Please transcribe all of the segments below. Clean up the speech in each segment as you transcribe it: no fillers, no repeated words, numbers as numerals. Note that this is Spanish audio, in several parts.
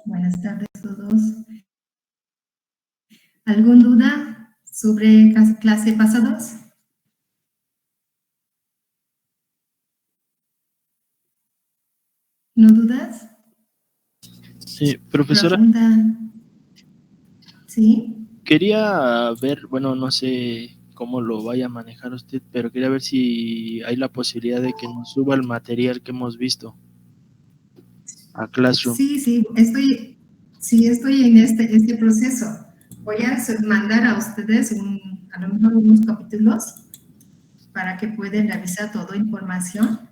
Buenas tardes a todos. ¿Alguna duda sobre clase pasados? ¿No dudas? Sí, profesora. Pregunta. ¿Sí? Quería ver, bueno, no sé cómo lo vaya a manejar usted, pero quería ver si hay la posibilidad de que nos suba el material que hemos visto a Classroom. Sí, estoy en este proceso. Voy a mandar a ustedes a lo mejor unos capítulos para que puedan revisar toda información,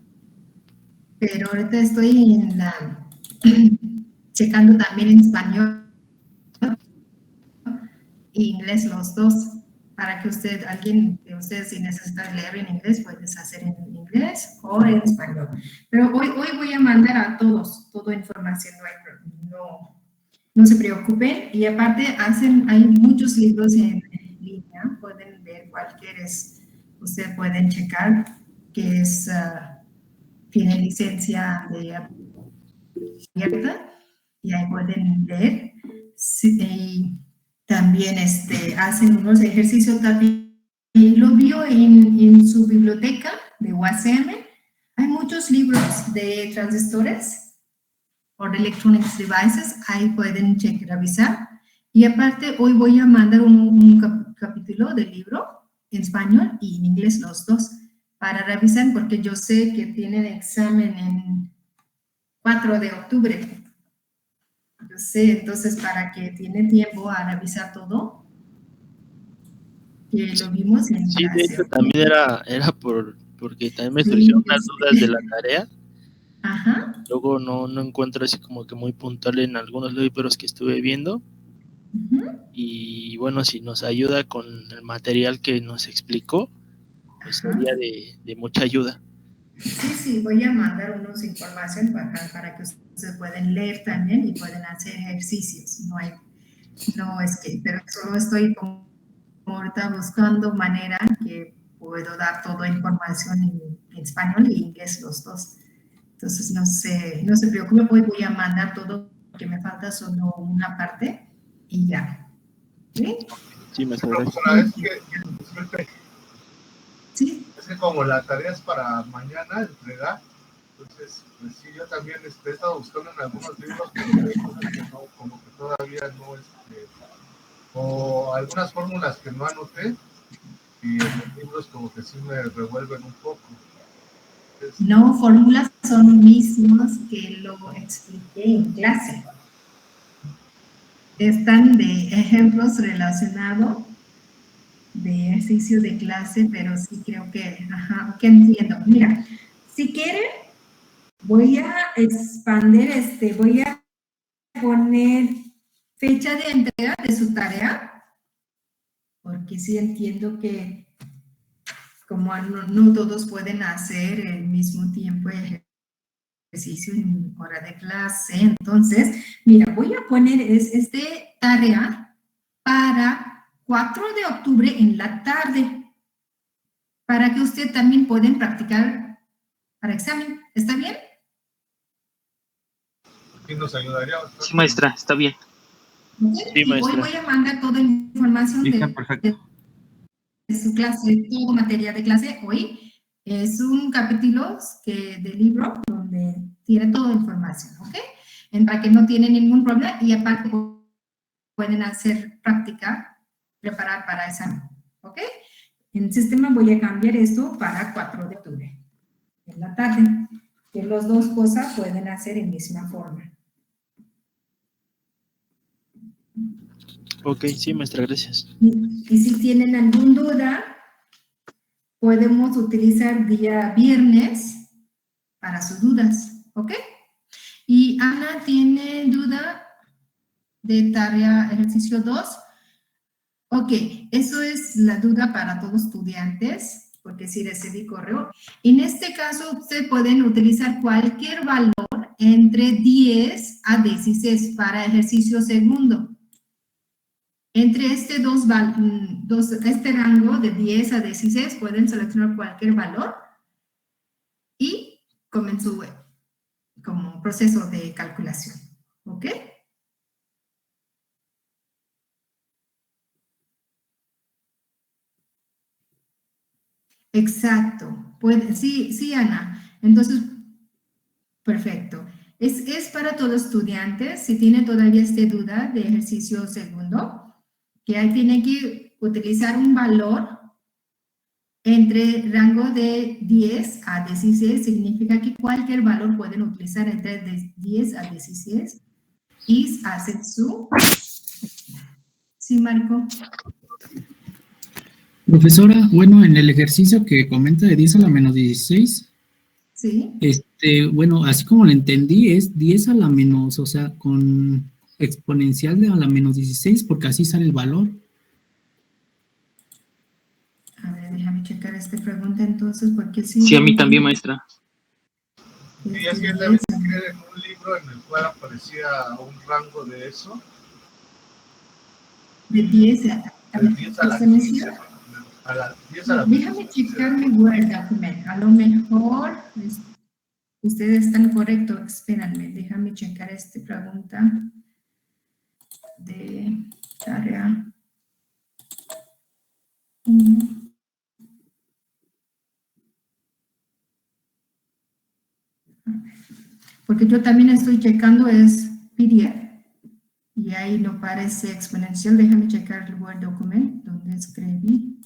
pero ahorita estoy checando también en español e inglés los dos, para que alguien de ustedes, si necesita leer en inglés, puedes hacer en inglés o en español. Pero hoy voy a mandar a todos toda información, no se preocupen. Y aparte hay muchos libros en línea, pueden ver cualquiera, ustedes pueden checar que tiene licencia abierta y ahí pueden leer. Sí, y también hacen unos ejercicios también. Lo vio en su biblioteca de UASM. Hay muchos libros de transistores o de electronic devices. Ahí pueden revisar. Y aparte, hoy voy a mandar un capítulo del libro en español y en inglés los dos para revisar, porque yo sé que tienen examen en 4 de octubre. Yo sé, entonces, para que tiene tiempo a revisar todo, que lo vimos en Sí, de clase. hecho, también era porque también me Sí, surgieron unas dudas de la tarea. Ajá. Luego no encuentro así como que muy puntual en algunos libros que estuve viendo. Y bueno, si nos ayuda con el material que nos explicó, pues sería de mucha ayuda. Sí, voy a mandar unos información para que ustedes puedan leer también y pueden hacer ejercicios. Pero solo estoy como ahorita buscando manera que puedo dar toda información en español y inglés los dos. Entonces, no se preocupe, voy a mandar todo, que me falta solo una parte y ya. ¿Sí? Sí, me agradece. Sí. Es que como la tarea es para mañana entregar, entonces, pues sí, yo también he estado buscando en algunos libros, pero hay cosas que no, como que todavía no, o algunas fórmulas que no anoté, y en los libros como que sí me revuelven un poco. No, fórmulas son mismas que lo expliqué en clase. Están de ejemplos relacionados de ejercicio de clase, pero sí creo que entiendo. Mira, si quieren, voy a expandir voy a poner fecha de entrega de su tarea, porque sí entiendo que como no todos pueden hacer el mismo tiempo ejercicio en hora de clase. Entonces, mira, voy a poner tarea para 4 de octubre en la tarde, para que usted también pueden practicar para examen. ¿Está bien? Sí, nos ayudaría. Sí, maestra, está bien. Sí, y hoy voy a mandar toda la información de su clase, todo material de clase hoy. Es un capítulo del libro donde tiene toda la información, ¿ok? Para que no tienen ningún problema y aparte pueden hacer práctica, preparar para examen, ¿ok? En el sistema voy a cambiar esto para 4 de octubre, en la tarde, que las dos cosas pueden hacer en misma forma. Ok, sí, maestra, gracias. Y si tienen alguna duda, podemos utilizar día viernes para sus dudas, ¿ok? Y Ana tiene duda de tarea ejercicio 2. Ok, eso es la duda para todos estudiantes, porque sí recibí correo. En este caso, ustedes pueden utilizar cualquier valor entre 10 a 16 para ejercicio segundo. Entre este rango de 10 a 16 pueden seleccionar cualquier valor y comenzar como proceso de calculación. ¿Ok? Exacto. Puede, sí, sí, Ana. Entonces, perfecto. Es para todos los estudiantes. Si tiene todavía esta duda de ejercicio segundo, que ahí tiene que utilizar un valor entre rango de 10 a 16, significa que cualquier valor pueden utilizar entre de 10 a 16 y hacer su... Sí, Marco. Profesora, bueno, en el ejercicio que comenta de 10 a la menos 16, Sí. bueno, así como lo entendí, es 10 a la menos, o sea, con exponencial de a la menos 16, porque así sale el valor. A ver, déjame checar esta pregunta entonces, porque si Sí, a no... mí también, maestra. Y es que también busqué en un libro en el cual aparecía un rango de eso. De 10 De 10 a la 15. A la 10 a la Déjame checar mi Word document. A lo mejor ustedes están correctos. Espérenme, déjame checar esta pregunta de tarea 1. Porque yo también estoy checando es PDF. Y ahí no parece exponencial. Déjame checar el Word document donde escribí.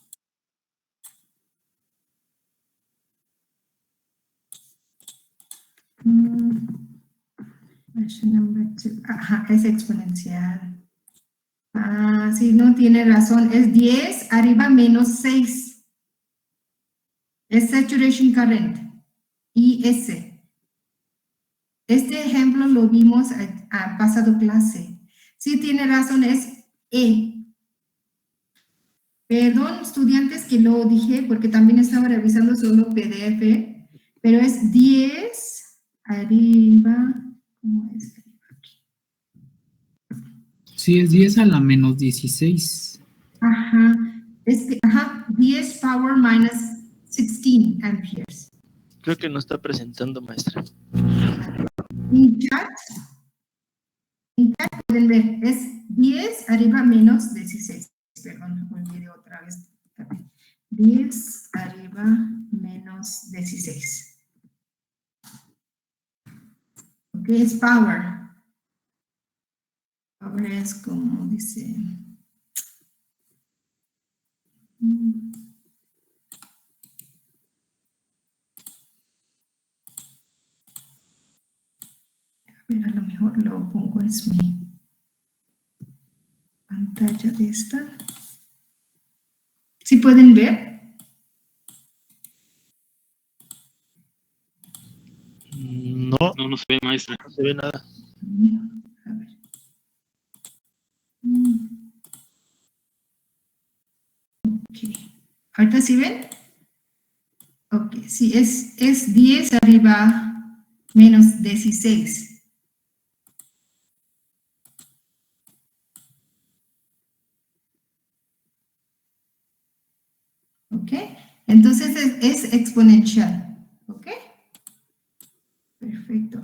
Version number 2. Ajá, es exponencial. Ah, sí, no tiene razón. Es 10 arriba menos 6. Es saturation current. IS. Este ejemplo lo vimos a pasado clase. Sí, tiene razón, es E. Perdón, estudiantes, que lo dije porque también estaba revisando solo PDF, pero es 10 arriba. ¿Cómo es? Sí, es 10 a la menos 16. Ajá, ajá, 10 power minus 16 amperes. Creo que no está presentando, maestra. En chat pueden ver, es 10 arriba menos 16. Perdón, me olvidé otra vez. 10 arriba menos 16. Ok, es power. Power es como dice. A lo mejor lo pongo en mi pantalla de esta. ¿Sí pueden ver? No, No, no se ve, maestra. no se ve nada. A ver. Ok. ¿Ahorita sí ven? Ok, sí, es 10 arriba menos 16. ¿Ok? Entonces es exponencial. ¿Ok? Perfecto.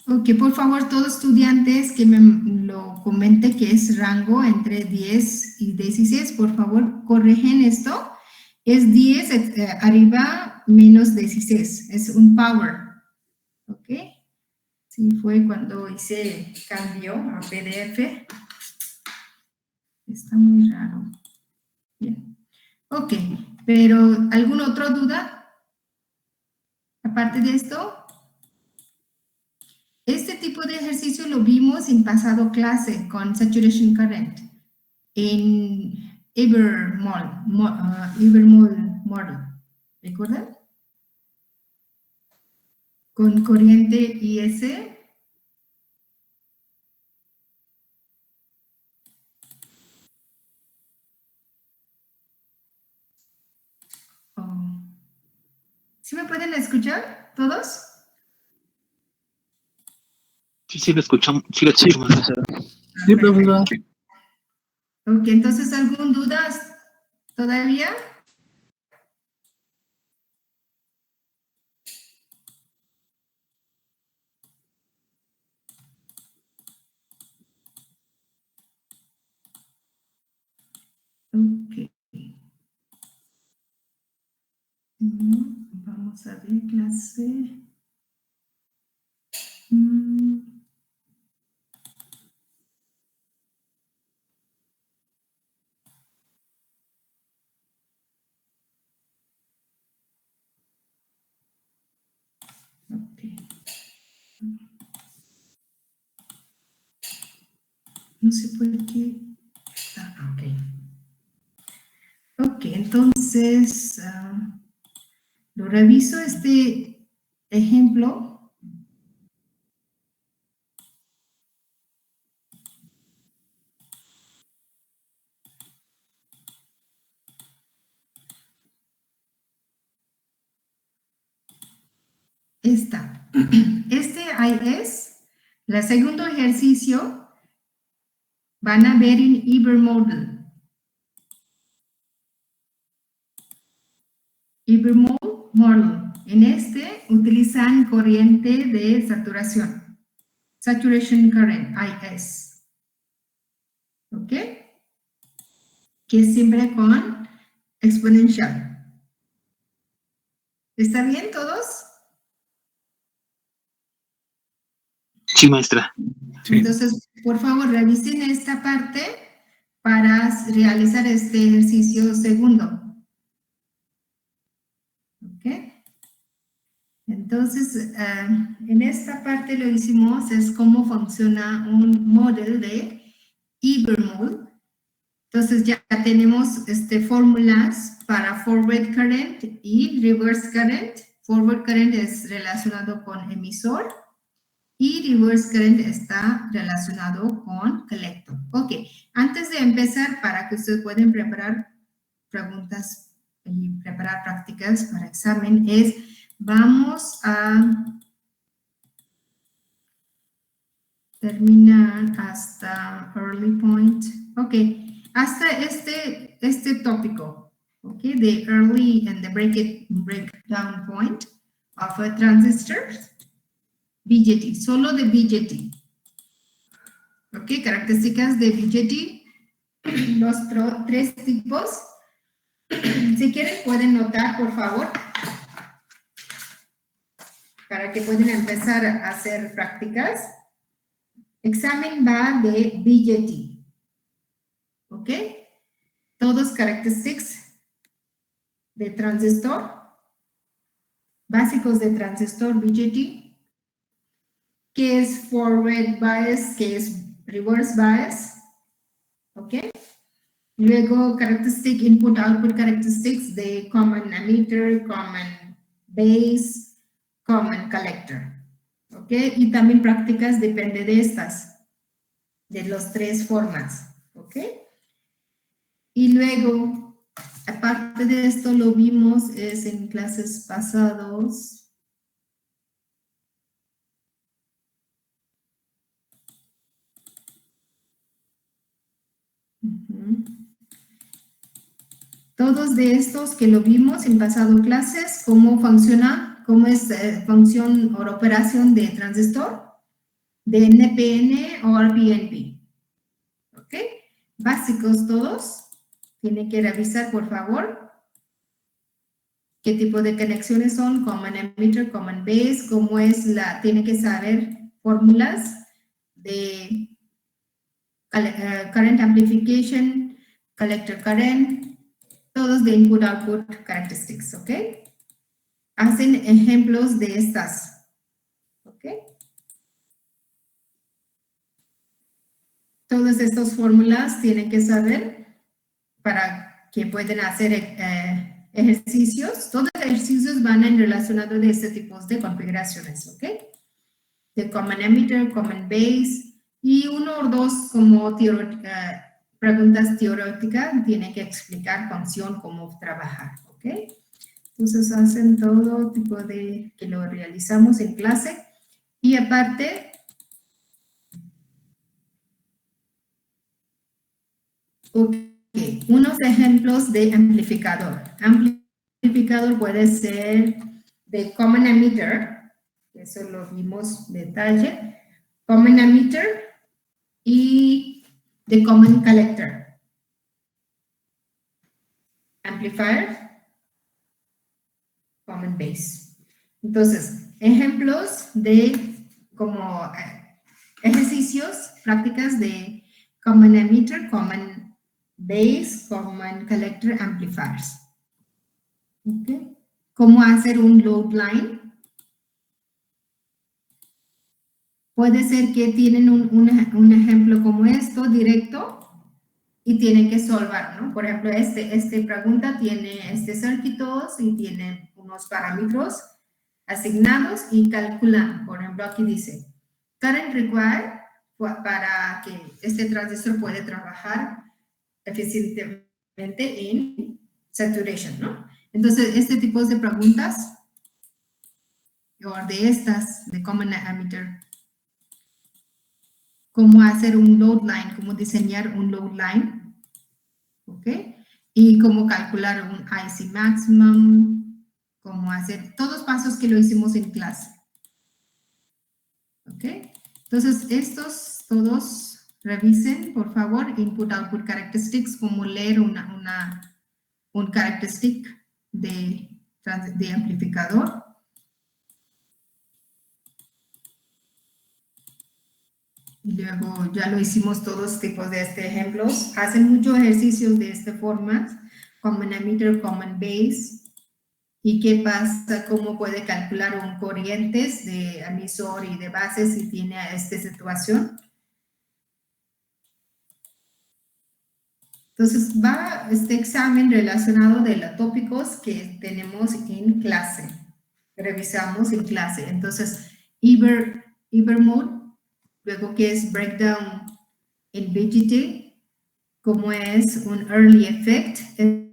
Ok, por favor, todos estudiantes que me lo comente que es rango entre 10 y 16, por favor, corrigen esto. Es 10 arriba menos 16. Es un power. ¿Ok? Sí, fue cuando hice cambio a PDF. Está muy raro. Bien. Ok, pero ¿alguna otra duda? Aparte de esto, este tipo de ejercicio lo vimos en pasado clase con saturation current en Evermol Model. ¿Recuerdan? Con corriente IS. Oh. ¿Sí me pueden escuchar todos? Sí, lo escuchamos. Sí, lo escuchamos, maestra. Sí, profesora. Ok, entonces, ¿alguna duda todavía? Ok. Vamos a ver, clase. Okay. No sé por qué. Ok. Ok, entonces, lo reviso este ejemplo. Esta. Este ahí es. El segundo ejercicio van a ver en Ibermodel. Ibermodel. En este utilizan corriente de saturación. Saturation current, IS. ¿Ok? Que es siempre con exponencial. ¿Está bien todos? Sí, maestra. Sí. Entonces, por favor, revisen esta parte para realizar este ejercicio segundo. ¿Ok? Entonces, en esta parte lo hicimos, es cómo funciona un modelo de Ibermodel. Entonces, ya tenemos fórmulas para forward current y reverse current. Forward current es relacionado con emisor y reverse current está relacionado con colector. Ok, antes de empezar, para que ustedes puedan preparar preguntas y preparar prácticas para examen, vamos a terminar hasta early point. Ok, hasta este tópico, ok, the early and the breakdown point of a transistor. BJT, solo de BJT. Ok, características de BJT, los tres tipos. Si quieren pueden notar, por favor, para que puedan empezar a hacer prácticas. Examen va de BJT. Ok, todos características de transistor, básicos de transistor BJT. ¿Qué es forward bias? ¿Qué es reverse bias? ¿Ok? Luego, characteristic input-output characteristics de common emitter, common base, common collector. ¿Ok? Y también prácticas depende de estas, de las tres formas. ¿Ok? Y luego, aparte de esto, lo vimos es en clases pasados. Todos de estos que lo vimos en pasado clases, cómo funciona, cómo es función o operación de transistor, de NPN o RPNP. ¿Ok? Básicos todos. Tiene que revisar, por favor, qué tipo de conexiones son, common emitter, common base, cómo es tiene que saber fórmulas de current amplification, collector current, todos de input-output characteristics, ¿ok? Hacen ejemplos de estas, ¿ok? Todas estas fórmulas tienen que saber para que puedan hacer ejercicios. Todos los ejercicios van en relacionado de este tipo de configuraciones, ¿ok? De common emitter, common base, y uno o dos como preguntas teóricas tienen que explicar función, cómo trabajar, ¿ok? Entonces hacen todo tipo de que lo realizamos en clase y aparte unos ejemplos de amplificador. Amplificador puede ser de common emitter, eso lo vimos en detalle, common emitter y de common collector. Amplifier, common base. Entonces, ejemplos de como ejercicios, prácticas de common emitter, common base, common collector amplifiers. ¿Okay? ¿Cómo hacer un load line? Puede ser que tienen un ejemplo como esto, directo, y tienen que solvar, ¿no? Por ejemplo, esta pregunta tiene circuitos y tiene unos parámetros asignados y calculan. Por ejemplo, aquí dice, current required para que este transistor pueda trabajar eficientemente en saturation, ¿no? Entonces, este tipo de preguntas, o de estas, de common emitter, cómo hacer un load line, cómo diseñar un load line, ¿ok? Y cómo calcular un IC maximum, cómo hacer todos los pasos que lo hicimos en clase, ¿ok? Entonces, estos todos revisen, por favor, input-output characteristics, cómo leer un characteristic de amplificador. Y luego ya lo hicimos todos tipos de ejemplos. Hacen muchos ejercicios de esta forma, common emitter, common base. ¿Y qué pasa? ¿Cómo puede calcular un corrientes de emisor y de base si tiene esta situación? Entonces, va este examen relacionado de los tópicos que tenemos en clase. Revisamos en clase. Entonces, Iber mode. Luego, ¿qué es breakdown en BGT? ¿Cómo es un early effect?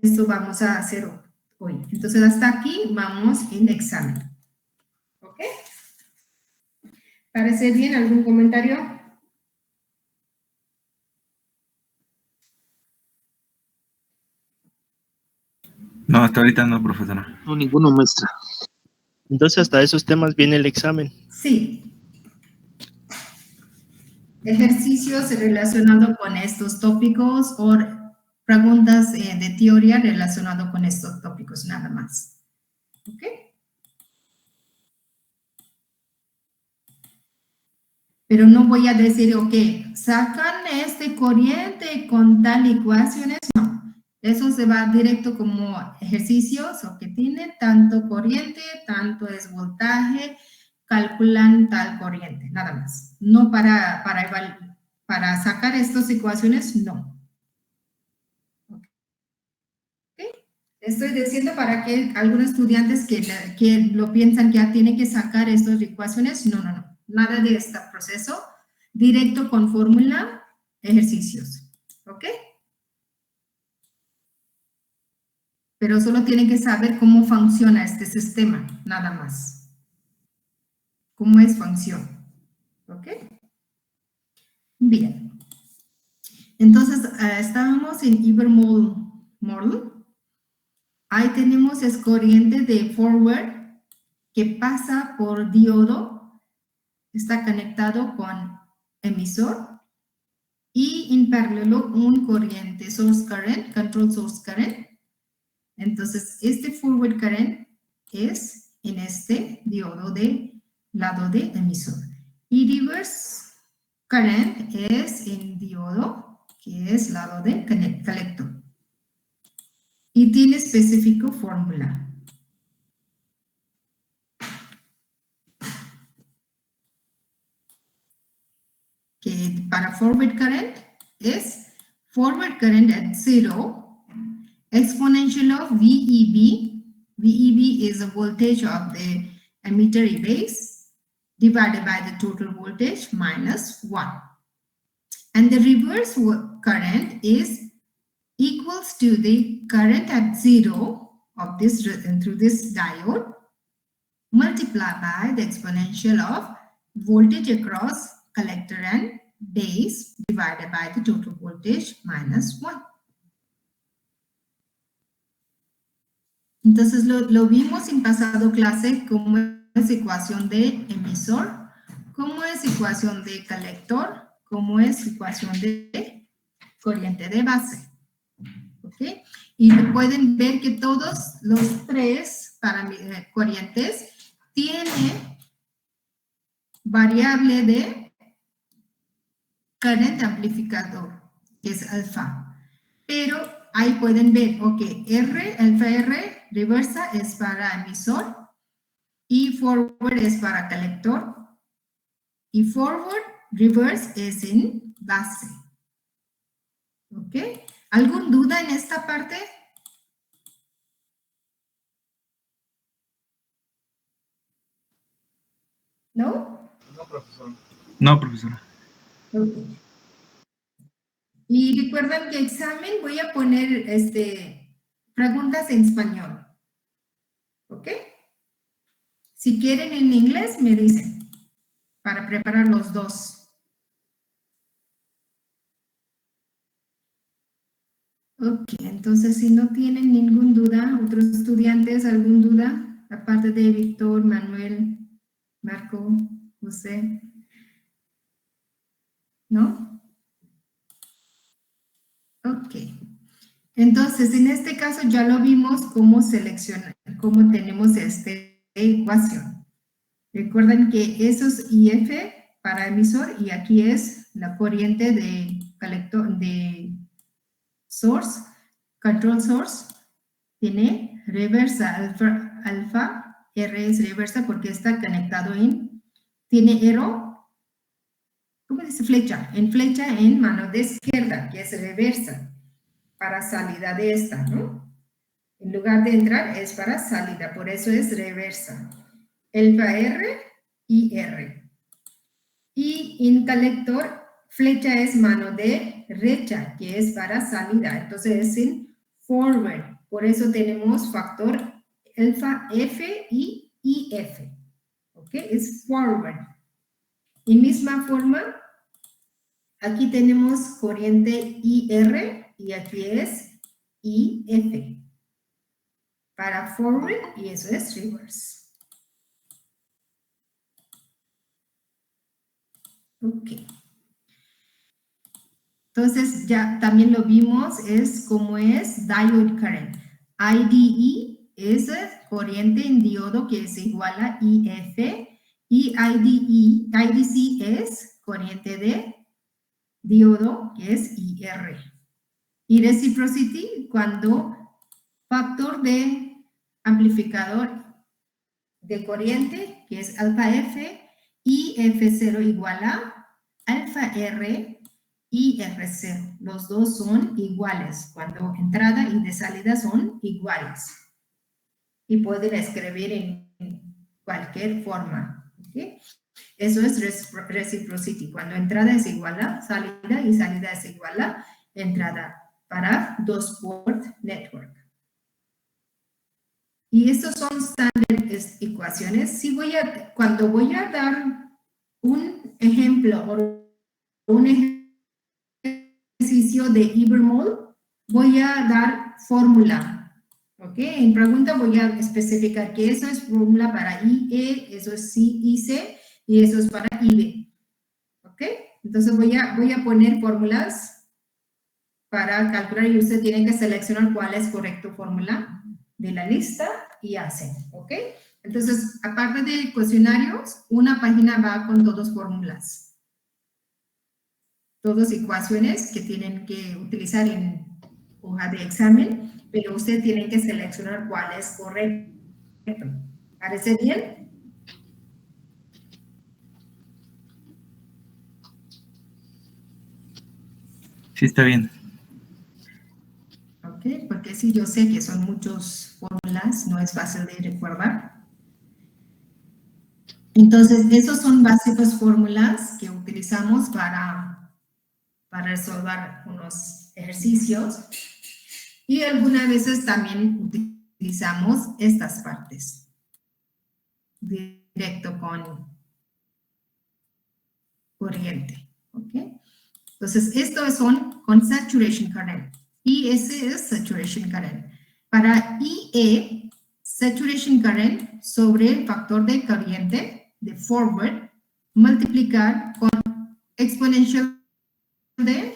Esto vamos a hacer hoy. Entonces, hasta aquí vamos en examen. ¿Ok? ¿Parece bien? ¿Algún comentario? No, hasta ahorita no, profesora. No, ninguno, maestra. Entonces, hasta esos temas viene el examen. Sí. Ejercicios relacionados con estos tópicos o preguntas de teoría relacionadas con estos tópicos, nada más. ¿Ok? Pero no voy a decir, ok, sacan este corriente con tal ecuaciones, no. Eso se va directo como ejercicios, o que tiene tanto corriente, tanto es voltaje, calculan tal corriente, nada más. No para sacar estas ecuaciones, no. ¿Okay? Estoy diciendo para que algunos estudiantes que lo piensan que ya tienen que sacar estas ecuaciones, no, no, no. Nada de este proceso, directo con fórmula, ejercicios. ¿Ok? Pero solo tienen que saber cómo funciona este sistema, nada más. ¿Cómo es función? ¿Ok? Bien. Entonces, estábamos en Iber model. Ahí tenemos es corriente de forward que pasa por diodo, está conectado con emisor y en paralelo un corriente source current, control source current. Entonces, este forward current es en este diodo de lado de emisor. Y reverse current es en diodo, que es lado de colector. Y tiene específico fórmula. Que para forward current es forward current at 0, exponential of VEB. VEB is the voltage of the emitter base divided by the total voltage minus 1. And the reverse current is equals to the current at 0 of this through this diode multiplied by the exponential of voltage across collector and base divided by the total voltage minus 1. Entonces lo vimos en pasado clase como es ecuación de emisor, como es ecuación de colector, como es ecuación de corriente de base. ¿Ok? Y pueden ver que todos los tres corrientes tiene variable de current amplificador, que es alfa. Pero ahí pueden ver, ok, alfa R, reversa es para emisor y forward es para colector. Y forward, reverse es en base. ¿Ok? ¿Alguna duda en esta parte? ¿No? No, profesor. No, profesora. Ok. Y recuerden que examen voy a poner preguntas en español. ¿Ok? Si quieren en inglés, me dicen, para preparar los dos. Ok, entonces si no tienen ninguna duda, otros estudiantes, ¿alguna duda? Aparte de Víctor, Manuel, Marco, José. ¿No? Ok. Entonces, en este caso ya lo vimos cómo seleccionar, cómo tenemos esta ecuación. Recuerden que eso es IF para emisor y aquí es la corriente de colector de source, control source, tiene reversa alfa, R es reversa porque está conectado tiene arrow, ¿cómo dice flecha? En mano de izquierda, que es reversa, para salida de esta, ¿no? En lugar de entrar es para salida, por eso es reversa. Alfa R y R. Y en colector, flecha es mano derecha, que es para salida, entonces es en forward. Por eso tenemos factor alfa F y IF. ¿Ok? Es forward. En misma forma, aquí tenemos corriente IR y aquí es IF. Para forward y eso es reverse. Ok. Entonces, ya también lo vimos, es como es diode current. IDE es corriente en diodo que es igual a IF y IDC es corriente de diodo que es IR. Y reciprocity cuando factor de amplificador de corriente que es alfa F y F0 igual a alfa R y R0. Los dos son iguales. Cuando entrada y de salida son iguales. Y pueden escribir en cualquier forma. ¿Okay? Eso es reciprocity. Cuando entrada es igual a salida y salida es igual a entrada para dos port network. Y estos son standard ecuaciones. Si cuando voy a dar un ejemplo o un ejercicio de Ibermol, voy a dar fórmula. ¿Ok? En pregunta voy a especificar que eso es fórmula para IE, eso es IC y eso es para IB. ¿Ok? Entonces voy a poner fórmulas para calcular y usted tiene que seleccionar cuál es correcto fórmula de la lista y hacen. ¿Ok? Entonces, aparte de cuestionarios, una página va con todas fórmulas. Todas ecuaciones que tienen que utilizar en hoja de examen, pero usted tiene que seleccionar cuál es correcto. ¿Parece bien? Sí, está bien. Ok, porque sí, yo sé que son muchas fórmulas, no es fácil de recordar. Entonces, esos son básicas fórmulas que utilizamos para resolver unos ejercicios. Y algunas veces también utilizamos estas partes. Directo con corriente. ¿Ok? Entonces, estos son con saturation current. Y ese es saturation current. Para IE, saturation current sobre el factor de corriente de forward, multiplicar con exponencial de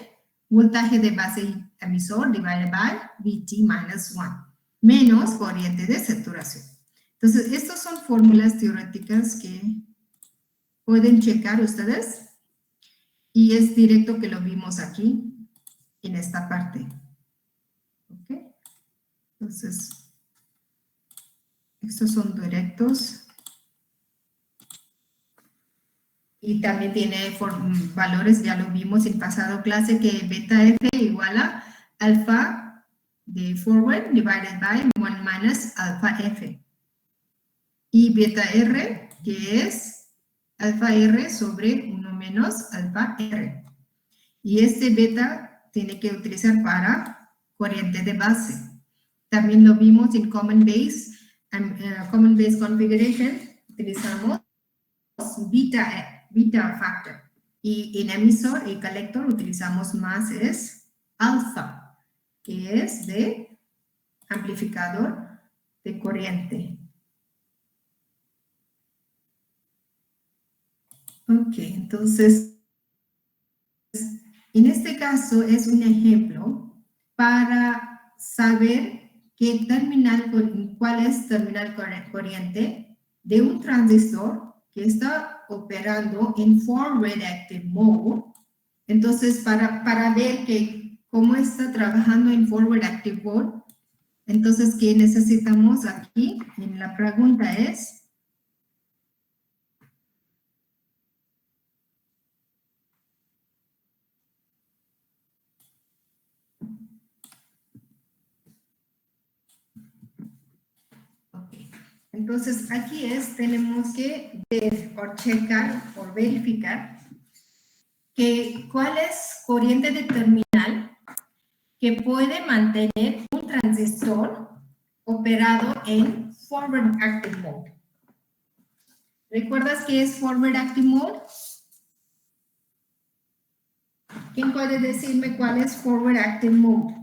voltaje de base emisor divided by VT minus 1, menos corriente de saturación. Entonces, estas son fórmulas teóricas que pueden checar ustedes. Y es directo que lo vimos aquí, en esta parte. ¿Ok? Entonces, estos son directos. Y también tiene valores, ya lo vimos en pasado clase, que beta F igual a alfa de forward divided by 1 minus alfa F. Y beta R, que es alfa R sobre 1 menos alfa R. Y este beta tiene que utilizar para corriente de base. También lo vimos en Common Base Configuration, utilizamos beta factor. Y en emisor y colector utilizamos más es alfa, que es de amplificador de corriente. Ok, entonces, en este caso es un ejemplo para saber cuál es terminal corriente de un transistor que está operando en forward active mode. Entonces, para ver cómo está trabajando en forward active mode, entonces, ¿qué necesitamos aquí? En la pregunta es, entonces, aquí tenemos que ver o checar o verificar cuál es corriente de terminal que puede mantener un transistor operado en forward active mode. ¿Recuerdas qué es forward active mode? ¿Quién puede decirme cuál es forward active mode?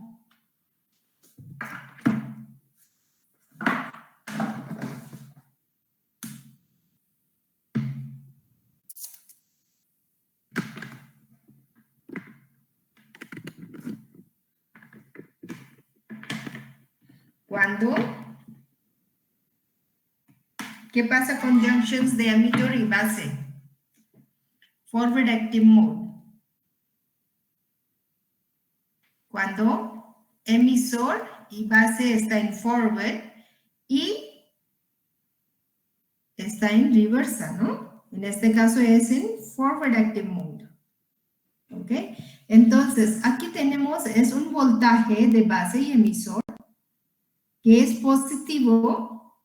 ¿Cuándo? ¿Qué pasa con junctions de emitter y base? Forward active mode. Cuando emisor y base está en forward y está en reversa, ¿no? En este caso es en forward active mode. ¿Ok? Entonces, aquí tenemos, es un voltaje de base y emisor que es positivo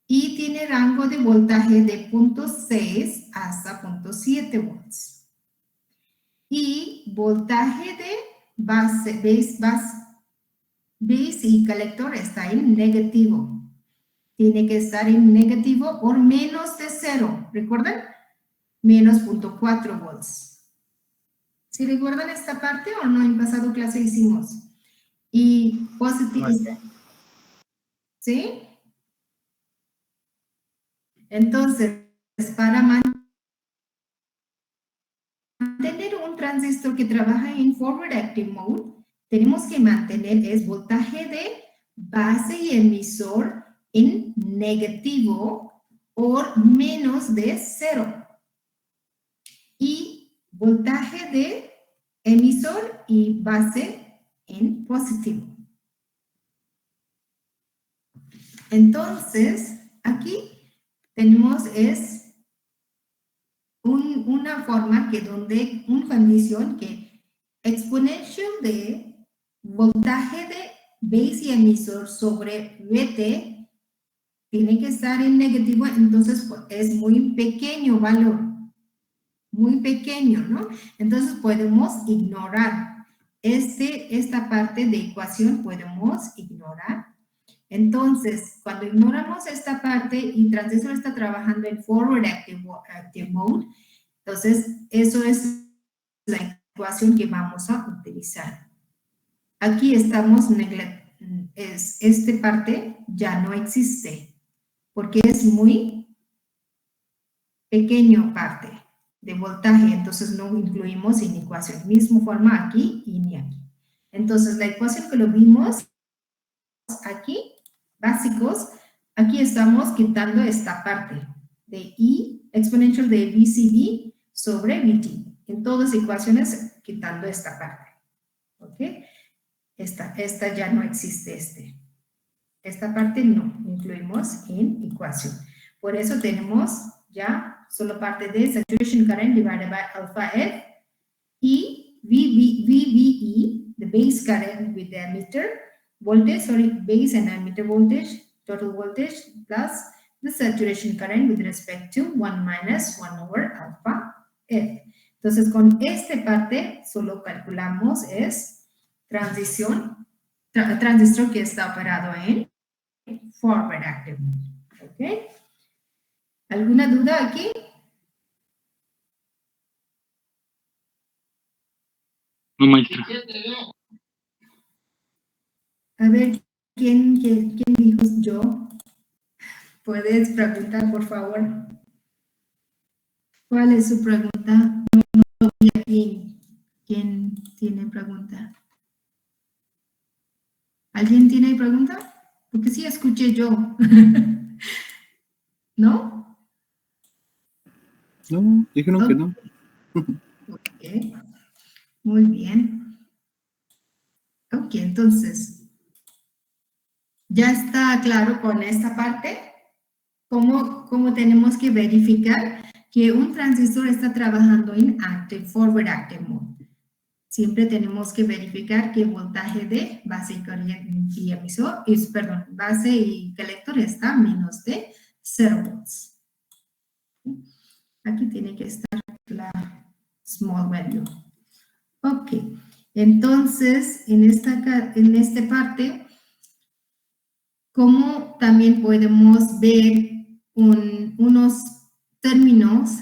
y tiene rango de voltaje de 0.6 hasta 0.7 volts. Y voltaje de base y colector está en negativo. Tiene que estar en negativo o menos de 0. ¿Recuerdan? Menos 0.4 volts. ¿Sí recuerdan esta parte o no? En pasado clase hicimos. Y positivo. ¿Sí? Entonces, para mantener un transistor que trabaja en forward active mode, tenemos que mantener el voltaje de base y emisor en negativo o menos de 0. Y voltaje de emisor y base en positivo. Entonces, aquí tenemos una forma donde una condición que exponencial de voltaje de base y emisor sobre VT tiene que estar en negativo, entonces es muy pequeño valor, muy pequeño, ¿no? Entonces podemos ignorar esta parte de ecuación, podemos ignorar. Entonces, cuando ignoramos esta parte y el transistor está trabajando en forward active mode, entonces eso es la ecuación que vamos a utilizar. Aquí estamos, esta parte ya no existe, porque es muy pequeño parte de voltaje, entonces no incluimos en ecuación. Misma forma aquí y ni aquí. Entonces, la ecuación que lo vimos aquí básicos, aquí estamos quitando esta parte de I exponencial de VCB sobre VT. En todas ecuaciones, quitando esta parte. ¿Ok? Esta ya no existe. Esta parte no incluimos en ecuación. Por eso tenemos ya solo parte de saturation current divided by alpha F y VBE, the base current with the emitter voltage, base and emitter voltage, total voltage plus the saturation current with respect to 1 minus 1 over alpha F. Entonces, con esta parte solo calculamos es transistor que está operado en forward active mode. ¿Ok? ¿Alguna duda aquí? No, maestra. A ver, ¿quién dijo yo? ¿Puedes preguntar, por favor? ¿Cuál es su pregunta? No vi aquí. ¿Quién tiene pregunta? ¿Alguien tiene pregunta? Porque sí escuché yo. ¿No? No, dijeron que no. Ok, muy bien. Ok, entonces, ¿ya está claro con esta parte? ¿Cómo tenemos que verificar que un transistor está trabajando en forward active mode? Siempre tenemos que verificar que el voltaje de base y emisor, base y colector está menos de 0 volts. Aquí tiene que estar la small value. Ok, entonces en esta parte, ¿cómo también podemos ver unos términos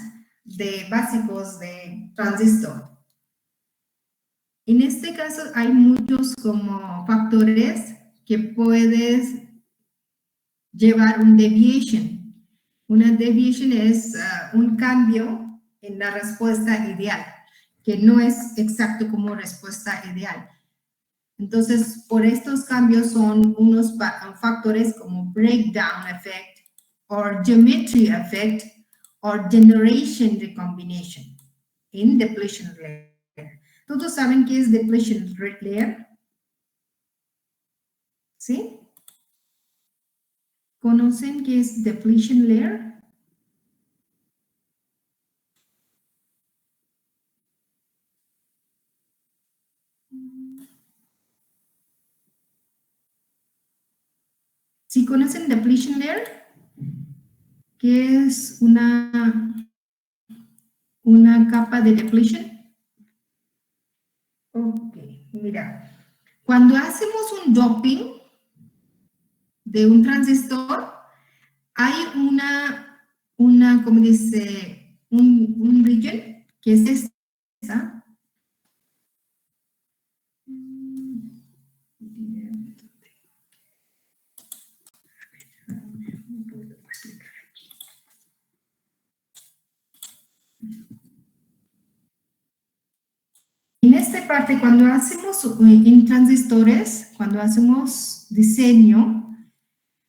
básicos de transistor? En este caso hay muchos como factores que puedes llevar un deviation. Una deviation es un cambio en la respuesta ideal, que no es exacto como respuesta ideal. Entonces, por estos cambios son unos factores como breakdown effect, or geometry effect, or generation recombination in depletion layer. ¿Todos saben qué es depletion layer? ¿Sí? ¿Conocen qué es depletion layer? ¿Sí conocen depletion layer? ¿Qué es una capa de depletion? Ok, mira. Cuando hacemos un doping de un transistor, hay ¿cómo dice? Un region que es esta. En esta parte, cuando hacemos en transistores, cuando hacemos diseño,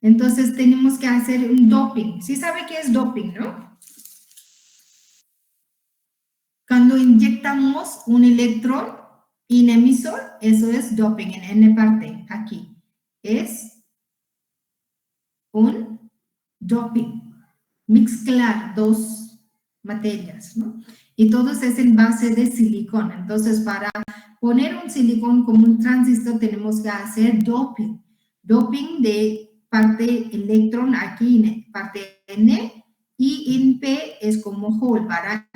entonces tenemos que hacer un doping. ¿Sí sabe qué es doping, no? Cuando inyectamos un electrón en emisor, eso es doping en N parte, aquí. Es un doping. Mezclar dos materias, ¿no? Y todos es en base de silicón. Entonces, para poner un silicón como un transistor, tenemos que hacer doping. Doping de parte electrón aquí en parte N y en P es como hole para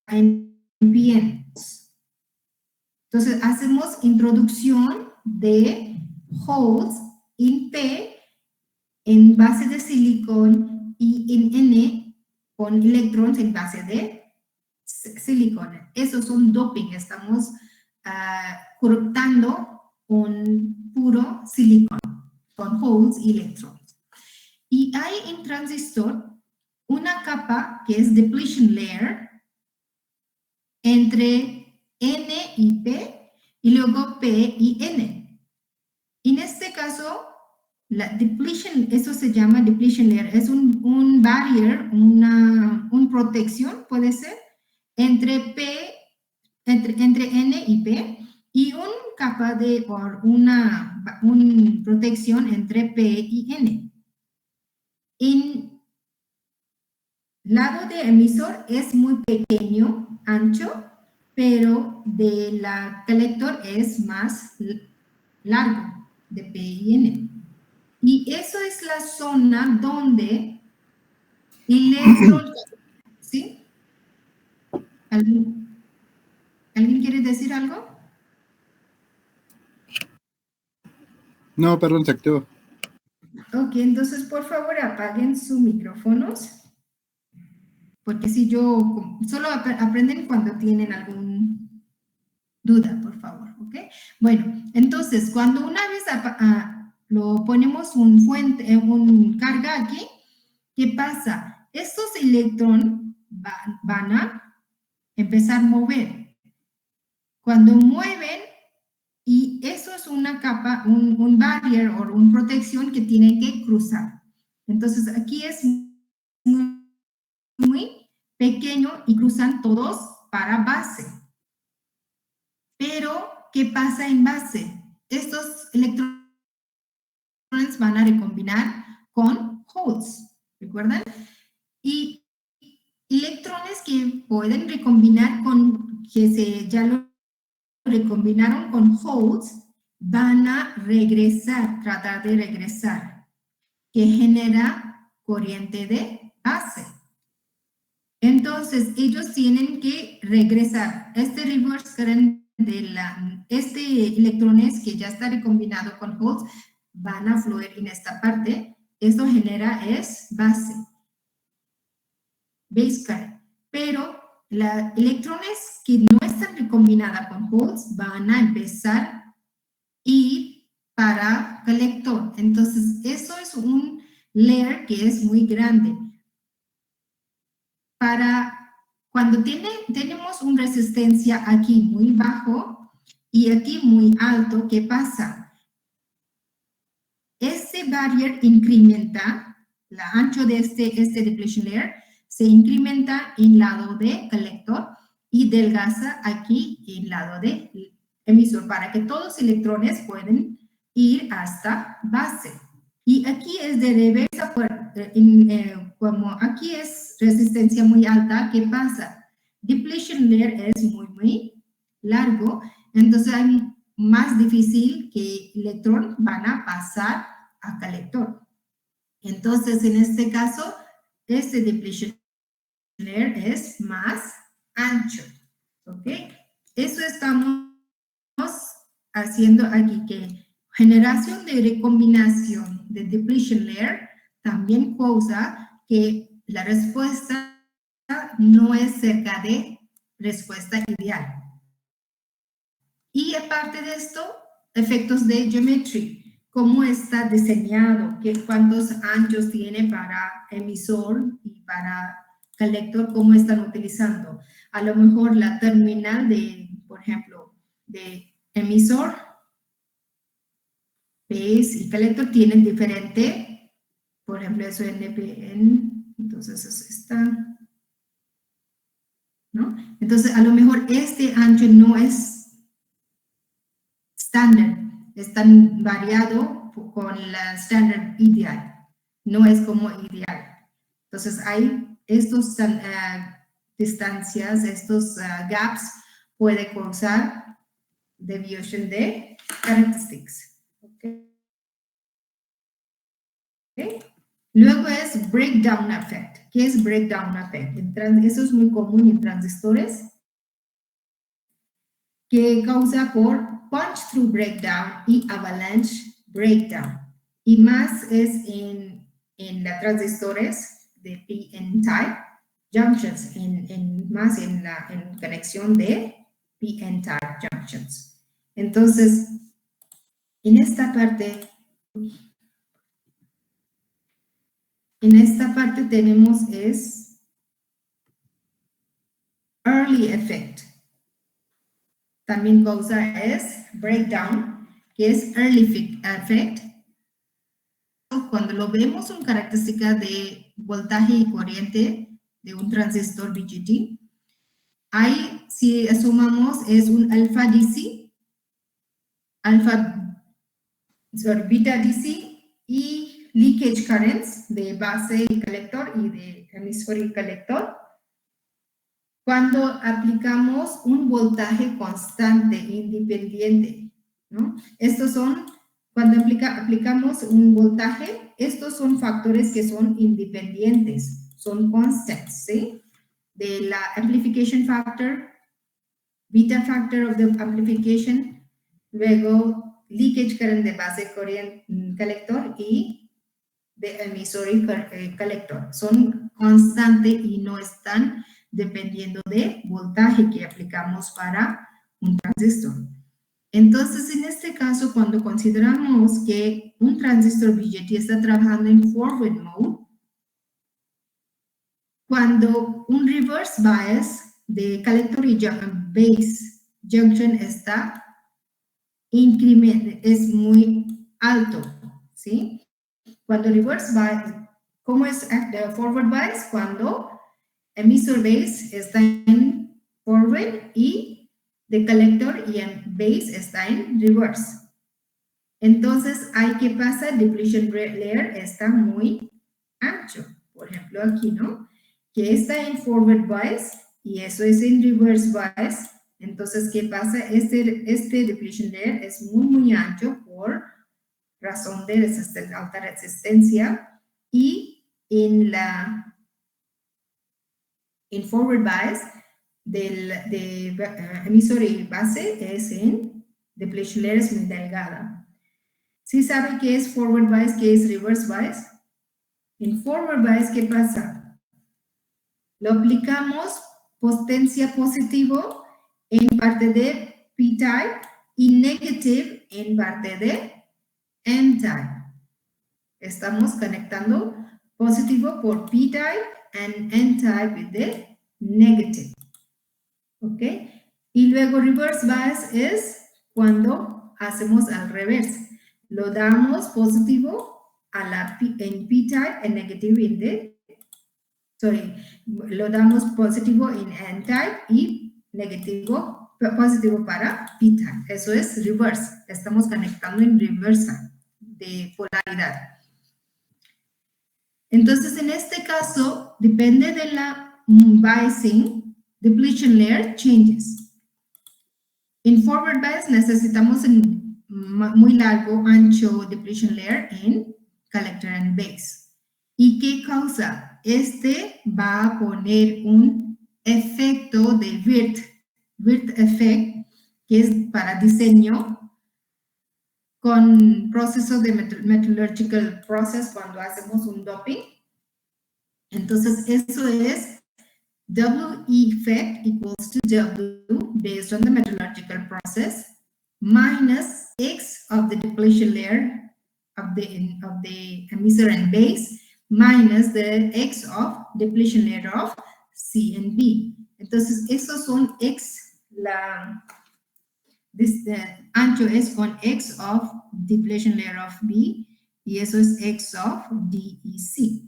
NPN. Entonces, hacemos introducción de holes en P en base de silicón y en N con electrones en base de silicón. Esos son doping. Estamos cortando un puro silicón con holes y electrones. Y hay en transistor una capa que es depletion layer entre N y P y luego P y N. En este caso, La depletion, eso se llama depletion layer, es un barrier, una protección, puede ser, entre N y P, y un capa de, o una protección entre P y N. En lado de emisor es muy pequeño, ancho, pero de la colector es más largo, de P y N. Y eso es la zona donde el electrón, ¿sí? ¿Alguien quiere decir algo? No, perdón, se activó. Ok, entonces por favor apaguen sus micrófonos, porque si yo, solo aprenden cuando tienen alguna duda, por favor, ¿ok? Bueno, entonces cuando una vez lo ponemos un carga aquí, ¿qué pasa? Estos electrones van a empezar a mover. Cuando mueven, y eso es una capa, un barrier o una protección que tienen que cruzar. Entonces aquí es muy pequeño y cruzan todos para base. Pero, ¿qué pasa en base? Estos electrones van a recombinar con holes, ¿recuerdan? Y electrones que pueden recombinar con, ya lo recombinaron con holes, van a regresar, tratar de regresar, que genera corriente de base. Entonces, ellos tienen que regresar. Este reverse current de electrones que ya está recombinado con holes van a fluir en esta parte. Esto genera base current. Pero los electrones que no están recombinados con holes van a empezar a ir para colector. Entonces, eso es un layer que es muy grande. Cuando tenemos una resistencia aquí muy bajo y aquí muy alto, ¿qué pasa? Este barrier incrementa, el ancho de este depletion layer se incrementa en lado de colector y delgaza aquí en lado de emisor para que todos los electrones puedan ir hasta base. Y aquí es de reversa, como aquí es resistencia muy alta, ¿qué pasa? Depletion layer es muy largo, entonces hay más difícil que electrón van a pasar a colector. Entonces, en este caso, este depletion layer es más ancho, ¿ok? Eso estamos haciendo aquí, que generación de recombinación de depletion layer también causa que la respuesta no es cerca de respuesta ideal. Y aparte de esto, efectos de geometría, cómo está diseñado, cuántos anchos tiene para emisor y para colector, cómo están utilizando. A lo mejor la terminal de, por ejemplo, de emisor, base y colector tienen diferente, por ejemplo, eso NPN, entonces eso está, ¿no? Entonces, a lo mejor este ancho no es estándar, es tan variado con la estándar ideal, no es como ideal. Entonces, hay estos distancias, estos gaps, puede causar deviation de characteristics. ¿Okay? ¿Okay? Luego es breakdown effect. ¿Qué es breakdown effect? Eso es muy común en transistores, que causa por punch-through breakdown y avalanche breakdown. Y más es en los transistores de P-N-type junctions, más en la conexión de P-N-type junctions. Entonces, en esta parte tenemos early effect. También causa breakdown, que es early effect. cuando lo vemos en característica de voltaje y corriente de un transistor BJT, ahí, si sumamos, es un alfa DC, beta DC y leakage currents de base y colector y de emisor y colector. Cuando aplicamos un voltaje constante, independiente, ¿no? Estos son, cuando aplicamos un voltaje, estos son factores que son independientes, son constants, ¿sí? De la amplification factor, beta factor of the amplification, luego leakage current de base corriente colector y de emisor y colector. Son constantes y no están dependiendo de voltaje que aplicamos para un transistor. Entonces, en este caso, cuando consideramos que un transistor BJT está trabajando en forward mode, cuando un reverse bias de colector y base junction está es muy alto, ¿sí? Cuando reverse bias, ¿cómo es forward bias? Cuando emisor base está en forward y de colector y en base está en reverse. Entonces, ¿qué pasa? Depletion layer está muy ancho. Por ejemplo, aquí, ¿no? Que está en forward bias y eso es en reverse bias. Entonces, ¿qué pasa? Este depletion layer es muy ancho por razón de alta resistencia y en forward bias de emisor y base es en depletion layer es muy delgada. ¿Sí saben qué es forward bias, qué es reverse bias? En forward bias, ¿qué pasa? Lo aplicamos potencia positivo en parte de P-type y negative en parte de N-type. Estamos conectando positivo por P-type and N-type de negative. ¿Ok? Y luego reverse bias es cuando hacemos al revés. Lo damos positivo en P-type and negative en de, lo damos positivo en N-type y positivo para P-type. Eso es reverse. Estamos conectando en reversa de polaridad. Entonces, en este caso, depende de la biasing, depletion layer changes. En forward bias necesitamos un muy largo, ancho depletion layer en collector and base. ¿Y qué causa? Este va a poner un efecto de Wirth effect, que es para diseño con proceso de metallurgical process cuando hacemos un doping. Entonces, eso es W effect equals to W based on the metallurgical process minus X of the depletion layer of the emitter and base minus the X of depletion layer of C and B. Entonces, esos son X, ancho es con X of depletion layer of B y eso es X of D y C.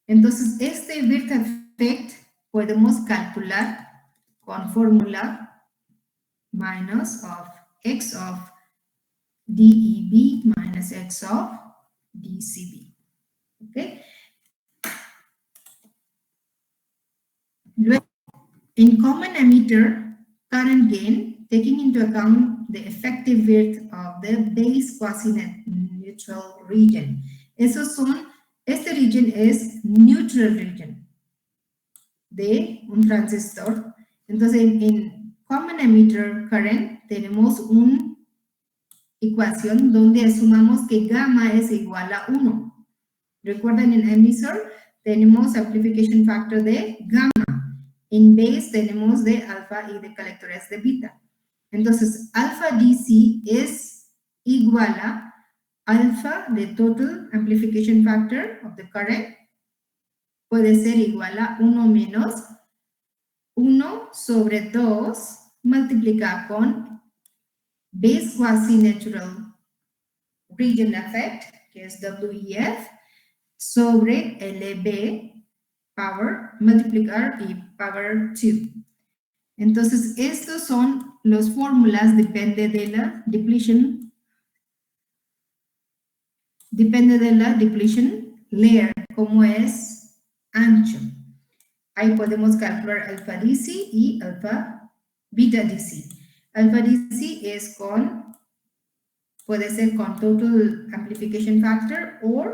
Entonces, este Wirth effect podemos calcular con fórmula minus of X of DEB minus X of DCB. ¿Ok? Luego, in common emitter, current gain, taking into account the effective width of the base quasi-neutral region. Este region es neutral region de un transistor. Entonces, en common emitter current tenemos una ecuación donde asumamos que gamma es igual a 1. Recuerden, en emisor tenemos amplification factor de gamma. En base tenemos de alfa y de colectores de beta. Entonces, alfa DC es igual a alfa de total amplification factor of the current puede ser igual a 1 menos 1 sobre 2 multiplicado con base quasi-natural region effect, que es WEF, sobre LB, power, multiplicar y power 2. Entonces, estos son las fórmulas, depende de la depletion layer, como es ancho. Ahí podemos calcular alfa DC y alfa beta DC. Alfa DC es puede ser con total amplification factor o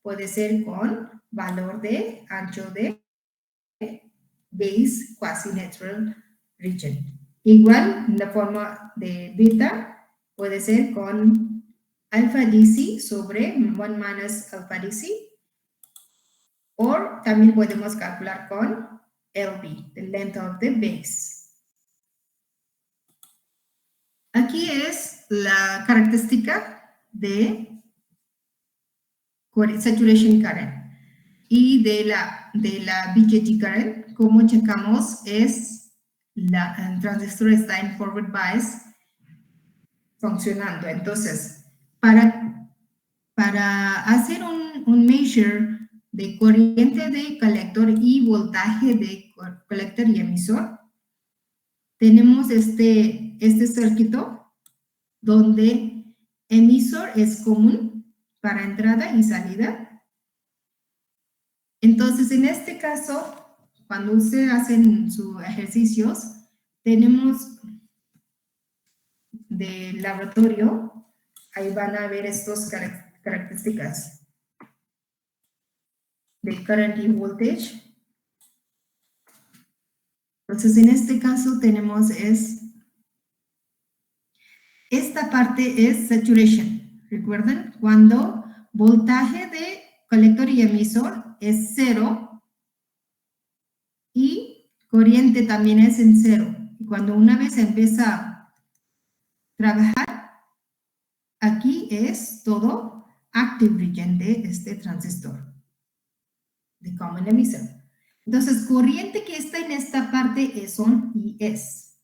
puede ser con valor de ancho de base quasi-neutral region. Igual, la forma de beta puede ser con alfa DC sobre 1 minus alfa DC, o también podemos calcular con LB, the length of the base. Aquí es la característica de saturation current. Y de la BJT current, como checamos, el transistor está en forward bias funcionando. Entonces, para hacer un measure de corriente de colector y voltaje de colector y emisor, tenemos este circuito donde emisor es común para entrada y salida. Entonces, en este caso, cuando ustedes hacen sus ejercicios, tenemos de laboratorio, ahí van a ver estas características de current y voltage. Entonces, en este caso tenemos esta parte es saturation. ¿Recuerdan? Cuando voltaje de colector y emisor es 0 y corriente también es en 0. Y cuando una vez empieza a trabajar, aquí es todo active region de este transistor de common emisor. Entonces, corriente que está en esta parte son IS.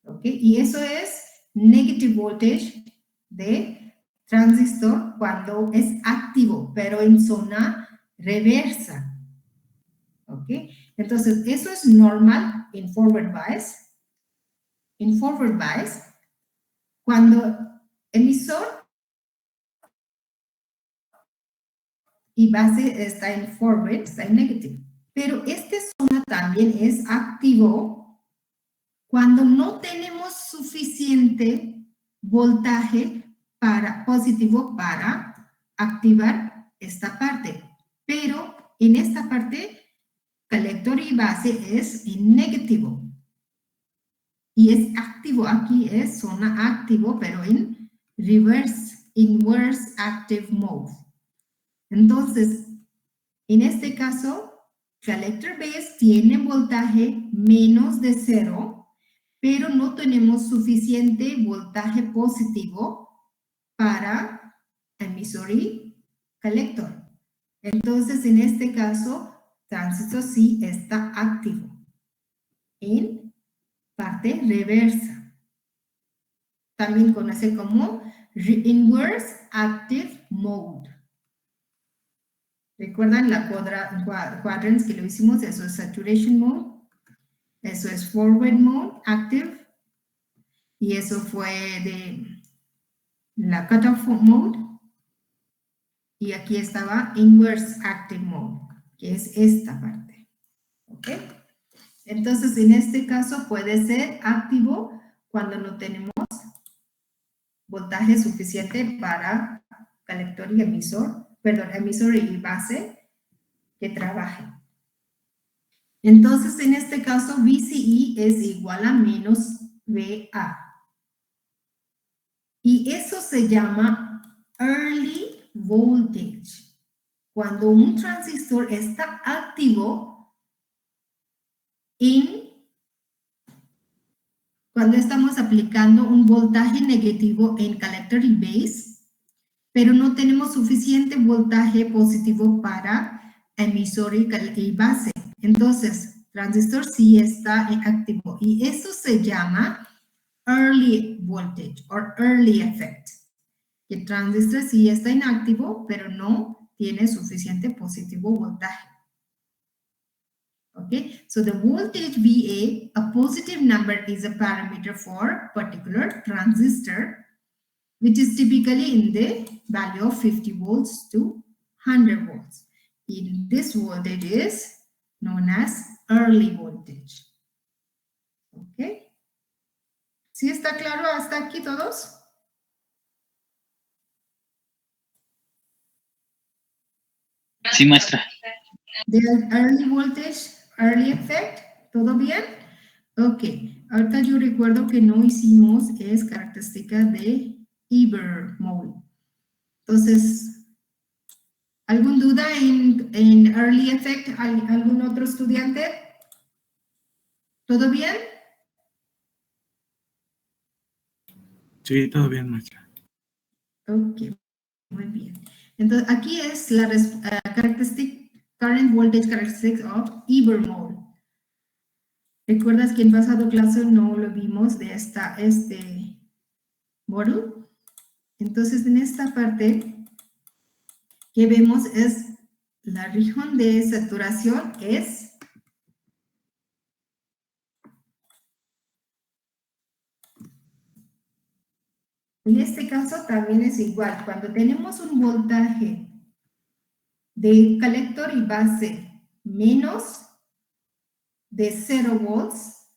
¿Ok? Y eso es negative voltage de transistor cuando es activo, pero en zona reversa. ¿Ok? Entonces, eso es normal en forward bias. En forward bias, cuando emisor y base está en forward, está en negative. Pero esta zona también es activo cuando no tenemos suficiente voltaje positivo para activar esta parte. Pero en esta parte, colector y base es en negativo. Y es activo, aquí es zona activo, pero en inverse active mode. Entonces, en este caso, colector base tiene voltaje menos de 0, pero no tenemos suficiente voltaje positivo para emisor y colector. Entonces, en este caso, transistor sí está activo en parte reversa. También conoce como inverse active mode. ¿Recuerdan la quadrants que lo hicimos? Eso es saturation mode. Eso es forward mode, active. Y eso fue de la cutoff mode. Y aquí estaba inverse active mode, que es esta parte. ¿Ok? Entonces, en este caso puede ser activo cuando no tenemos voltaje suficiente para colector y emisor, emisor y base que trabaje. Entonces, en este caso, VCE es igual a menos VA. Y eso se llama early voltage. Cuando un transistor está activo cuando estamos aplicando un voltaje negativo en colector y base, pero no tenemos suficiente voltaje positivo para emisor y base. Entonces, transistor sí está activo y eso se llama early voltage o early effect. que el transistor sí está inactivo, pero no tiene suficiente positivo voltaje. Okay, so the voltage VA, a positive number, is a parameter for particular transistor, which is typically in the value of 50 volts to 100 volts. In this voltage is known as early voltage. Okay. ¿Sí está claro hasta aquí todos? Sí, maestra. The early voltage, early effect, ¿todo bien? Ok, ahorita yo recuerdo que no hicimos es característica de Ibermole. Entonces, ¿alguna duda en early effect? ¿Algún otro estudiante? ¿Todo bien? Sí, todo bien, maestra. Ok, muy bien. Entonces, aquí es la characteristic, current voltage characteristics of Ibermole. ¿Recuerdas que en pasado clase no lo vimos de este módulo? Entonces, en esta parte que vemos es la región de saturación es en este caso también es igual. Cuando tenemos un voltaje de colector y base menos de 0 volts,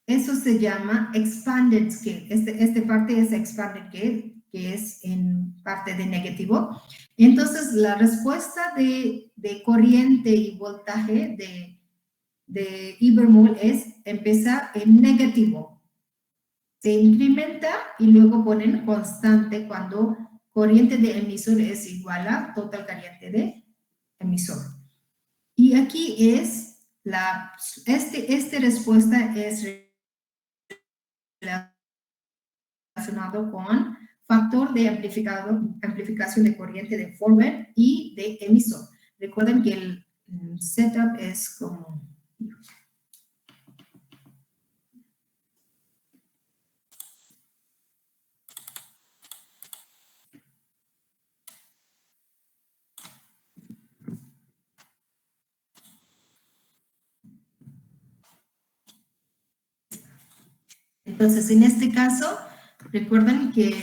eso se llama expanded scale. Este parte es expanded scale, que es en parte de negativo. Entonces, la respuesta de corriente y voltaje de Ibermole es empezar en negativo. Se incrementa y luego ponen constante cuando corriente de emisor es igual a total corriente de emisor. Y aquí es esta respuesta es relacionado con factor de amplificación de corriente de forward y de emisor. Recuerden que el setup es como... Entonces, en este caso, recuerden que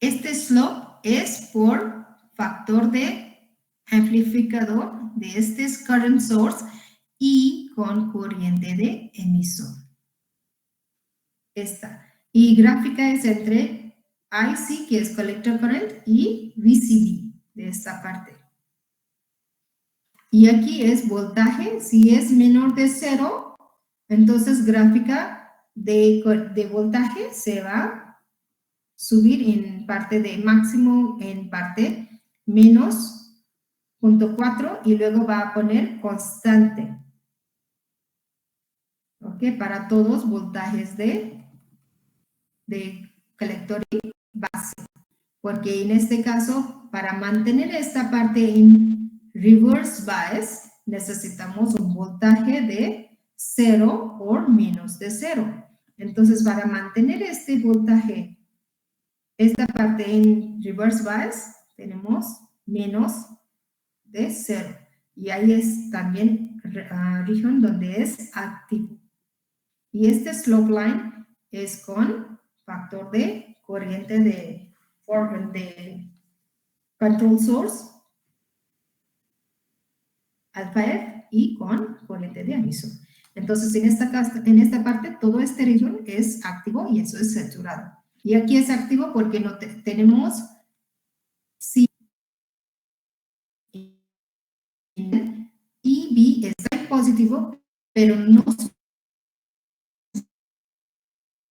este slope es por factor de amplificador de este current source y con corriente de emisor. Esta. Y gráfica es entre IC, que es collector current, y VCB, de esta parte. Y aquí es voltaje. Si es menor de 0, entonces gráfica de voltaje se va a subir en parte de máximo, en parte menos 0.4 y luego va a poner constante. ¿Ok? Para todos voltajes de colector y base. Porque en este caso, para mantener esta parte en reverse bias, necesitamos un voltaje de 0 o menos de 0. Entonces, para mantener este voltaje, esta parte en reverse bias, tenemos menos de 0. Y ahí es también región donde es activo. Y este slope line es con factor de corriente de control source alfa F y con corriente de emisor. Entonces, en esta parte, todo este región es activo y eso es saturado. Y aquí es activo porque no tenemos C y B está en positivo, pero no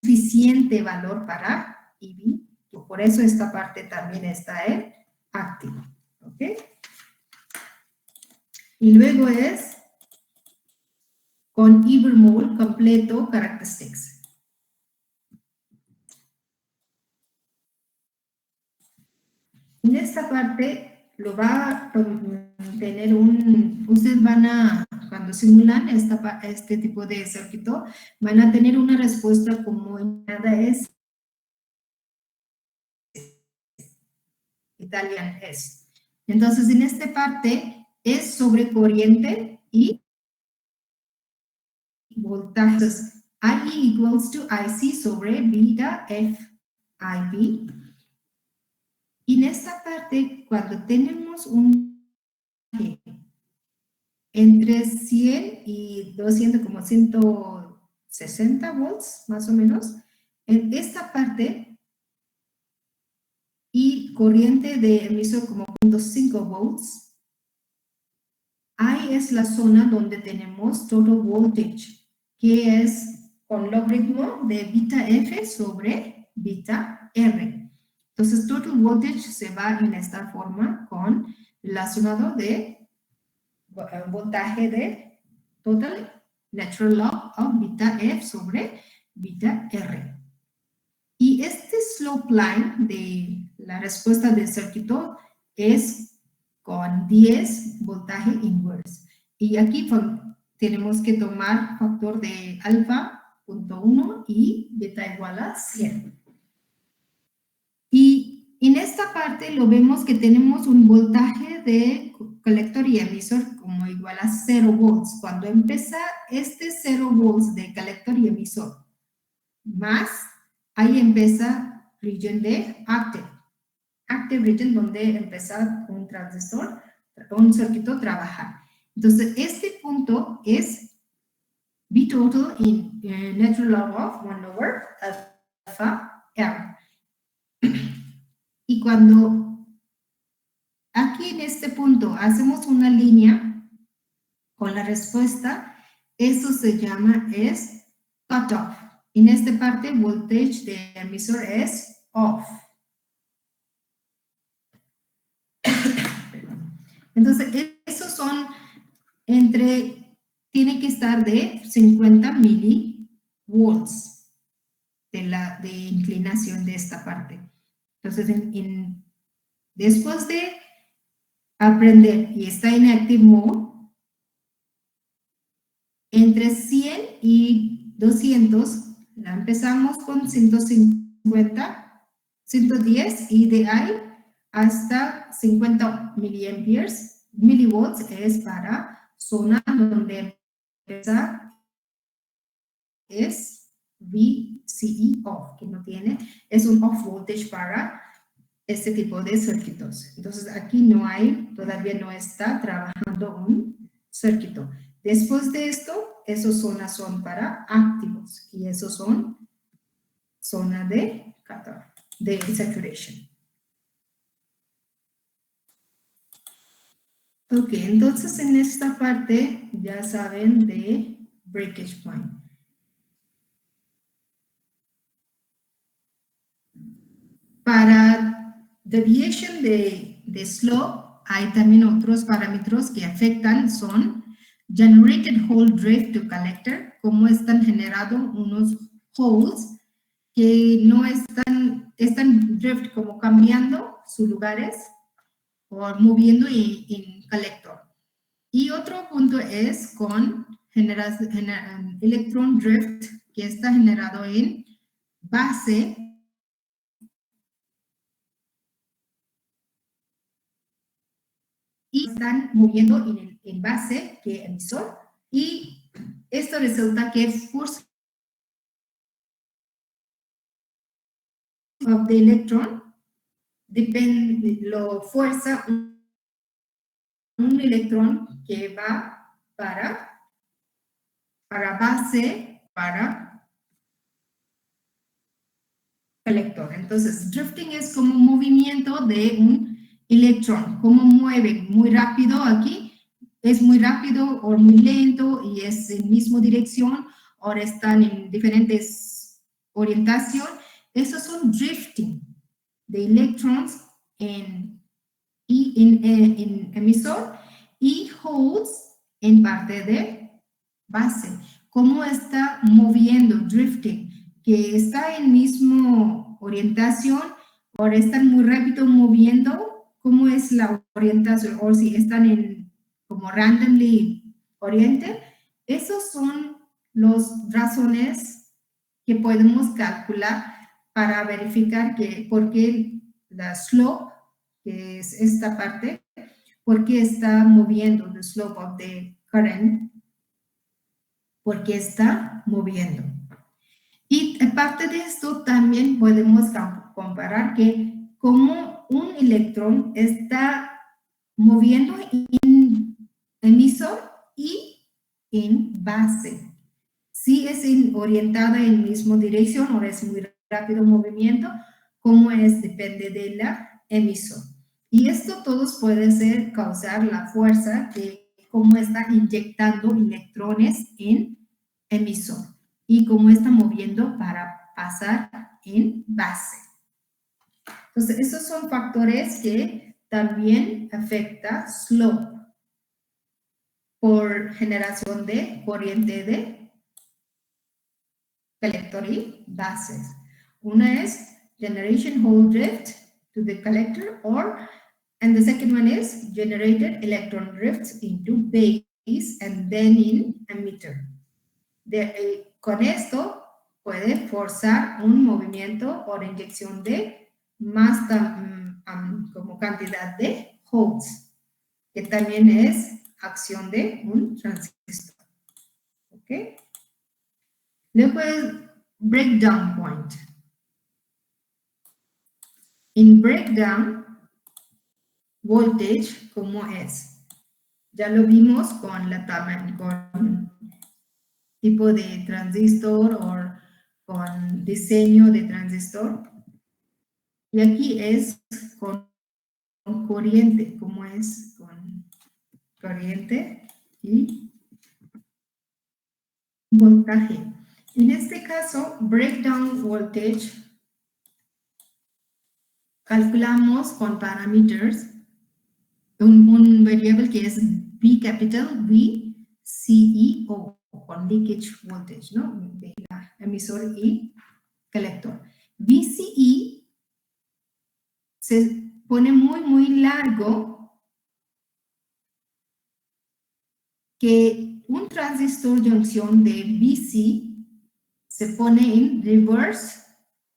suficiente valor para EB. Por eso esta parte también está en activo. ¿Ok? Y luego es con Ibermole completo characteristics. En esta parte lo va a tener ustedes van a, cuando simulan este tipo de circuito, van a tener una respuesta como nada es Italian S. Entonces, en esta parte es sobre corriente y voltajes. I equals to IC sobre beta F IP. Y en esta parte, cuando tenemos un entre 100 y 200, como 160 volts, más o menos, en esta parte, y corriente de emisor como 0.5 volts, ahí es la zona donde tenemos total voltage, que es con logaritmo de beta F sobre beta R. Entonces, total voltage se va en esta forma con relacionado de voltaje de total natural log of beta F sobre beta R. Y este slope line de la respuesta del circuito es con 10 voltaje inverse. Y aquí tenemos que tomar factor de alfa 0.1 y beta igual a 100. Y en esta parte lo vemos que tenemos un voltaje de colector y emisor como igual a 0 volts. Cuando empieza este 0 volts de colector y emisor, más ahí empieza region de active region, donde empieza un transistor, un circuito a trabajar. Entonces, este punto es V total in natural log of 1 over alpha R. Y cuando aquí en este punto hacemos una línea con la respuesta, eso se llama es cutoff. En esta parte, voltage de emisor es off. Entonces, esos son tiene que estar de 50 milivolts de inclinación de esta parte. Entonces, después de aprender y está en active mode, entre 100 y 200, la empezamos con 150, 110 y de ahí hasta 50 milivolts es para zona donde empieza es VCE off, que no tiene, es un off voltage para este tipo de circuitos. Entonces aquí todavía no está trabajando un circuito. Después de esto, esas zonas son para activos y esos son zona de cutoff, de saturation. Ok, entonces en esta parte ya saben de breakage point. Para deviation de slope, hay también otros parámetros que afectan, son generated hole drift to collector, cómo están generados unos holes que no están drift como cambiando sus lugares o moviendo en collector. Y otro punto es con electron drift que está generado en base y están moviendo en base que emisor, y esto resulta que force of the electron depende, lo fuerza un electrón que va para base, para colector. Entonces, drifting es como un movimiento de un electrón, como mueve muy rápido aquí, es muy rápido o muy lento y es en misma dirección, ahora están en diferentes orientaciones. Esos son drifting de electrons en emisor y holes en parte de base. ¿Cómo está moviendo drifting? Que está en misma orientación, ahora están muy rápido moviendo. ¿Cómo es la orientación? O si están como randomly oriented. Esos son las razones que podemos calcular para verificar por qué la slope que es esta parte, porque está moviendo the slope of the current, porque está moviendo. Y aparte de esto, también podemos comparar que como un electrón está moviendo en emisor y en base. Si es orientada en misma dirección o es muy rápido movimiento, como es, depende de la emisor. Y esto todos puede ser causar la fuerza de cómo está inyectando electrones en emisor y cómo está moviendo para pasar en base. Entonces, esos son factores que también afectan slope por generación de corriente de colector y bases. Una es generation Hall drift to the collector, and the second one is generated electron drifts into base and then in emitter. Con esto puede forzar un movimiento o inyección de más como cantidad de holes, que también es acción de un transistor. ¿Ok? Luego el breakdown point. En breakdown, voltage, ¿cómo es? Ya lo vimos con la con tipo de transistor o con diseño de transistor. Y aquí es con corriente, ¿cómo es? Con corriente y voltaje. En este caso, breakdown voltage, calculamos con parámetros un variable que es V capital, V, CE o con leakage voltage, ¿no? De la emisor y colector. VCE se pone muy largo, que un transistor junction de VC se pone en reverse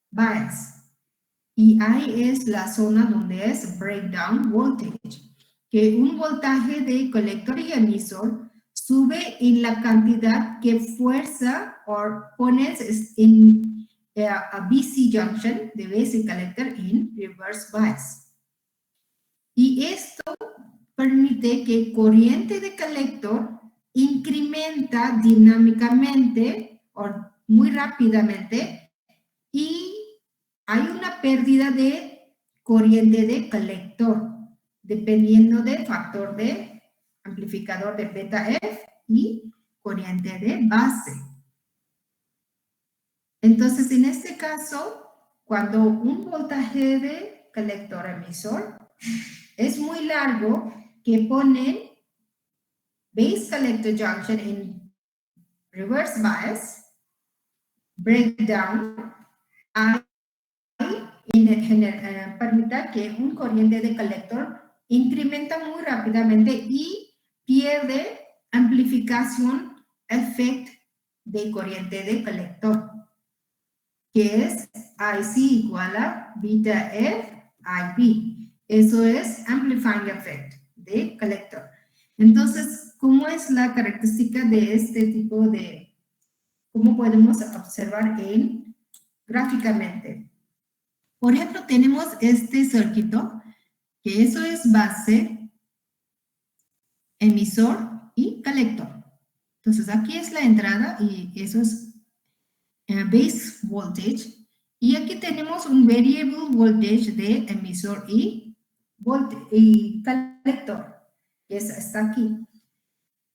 bias. Y ahí es la zona donde es breakdown voltage, que un voltaje de colector y emisor sube en la cantidad que fuerza o pones en a BC junction de base collector en reverse bias. Y esto permite que corriente de colector incrementa dinámicamente o muy rápidamente y hay una pérdida de corriente de colector dependiendo del factor de amplificador de beta F y corriente de base. Entonces, en este caso, cuando un voltaje de colector emisor es muy largo, que ponen base collector junction en reverse bias, breakdown, permita que un corriente de colector incrementa muy rápidamente y pierde amplificación efecto de corriente de colector, que es IC igual a beta F IB. Eso es amplifying effect de colector. Entonces, ¿cómo es la característica de este tipo de, cómo podemos observar gráficamente? Por ejemplo, tenemos este circuito, que eso es base, emisor y colector. Entonces, aquí es la entrada y eso es base voltage. Y aquí tenemos un variable voltage de emisor y colector, que es hasta aquí.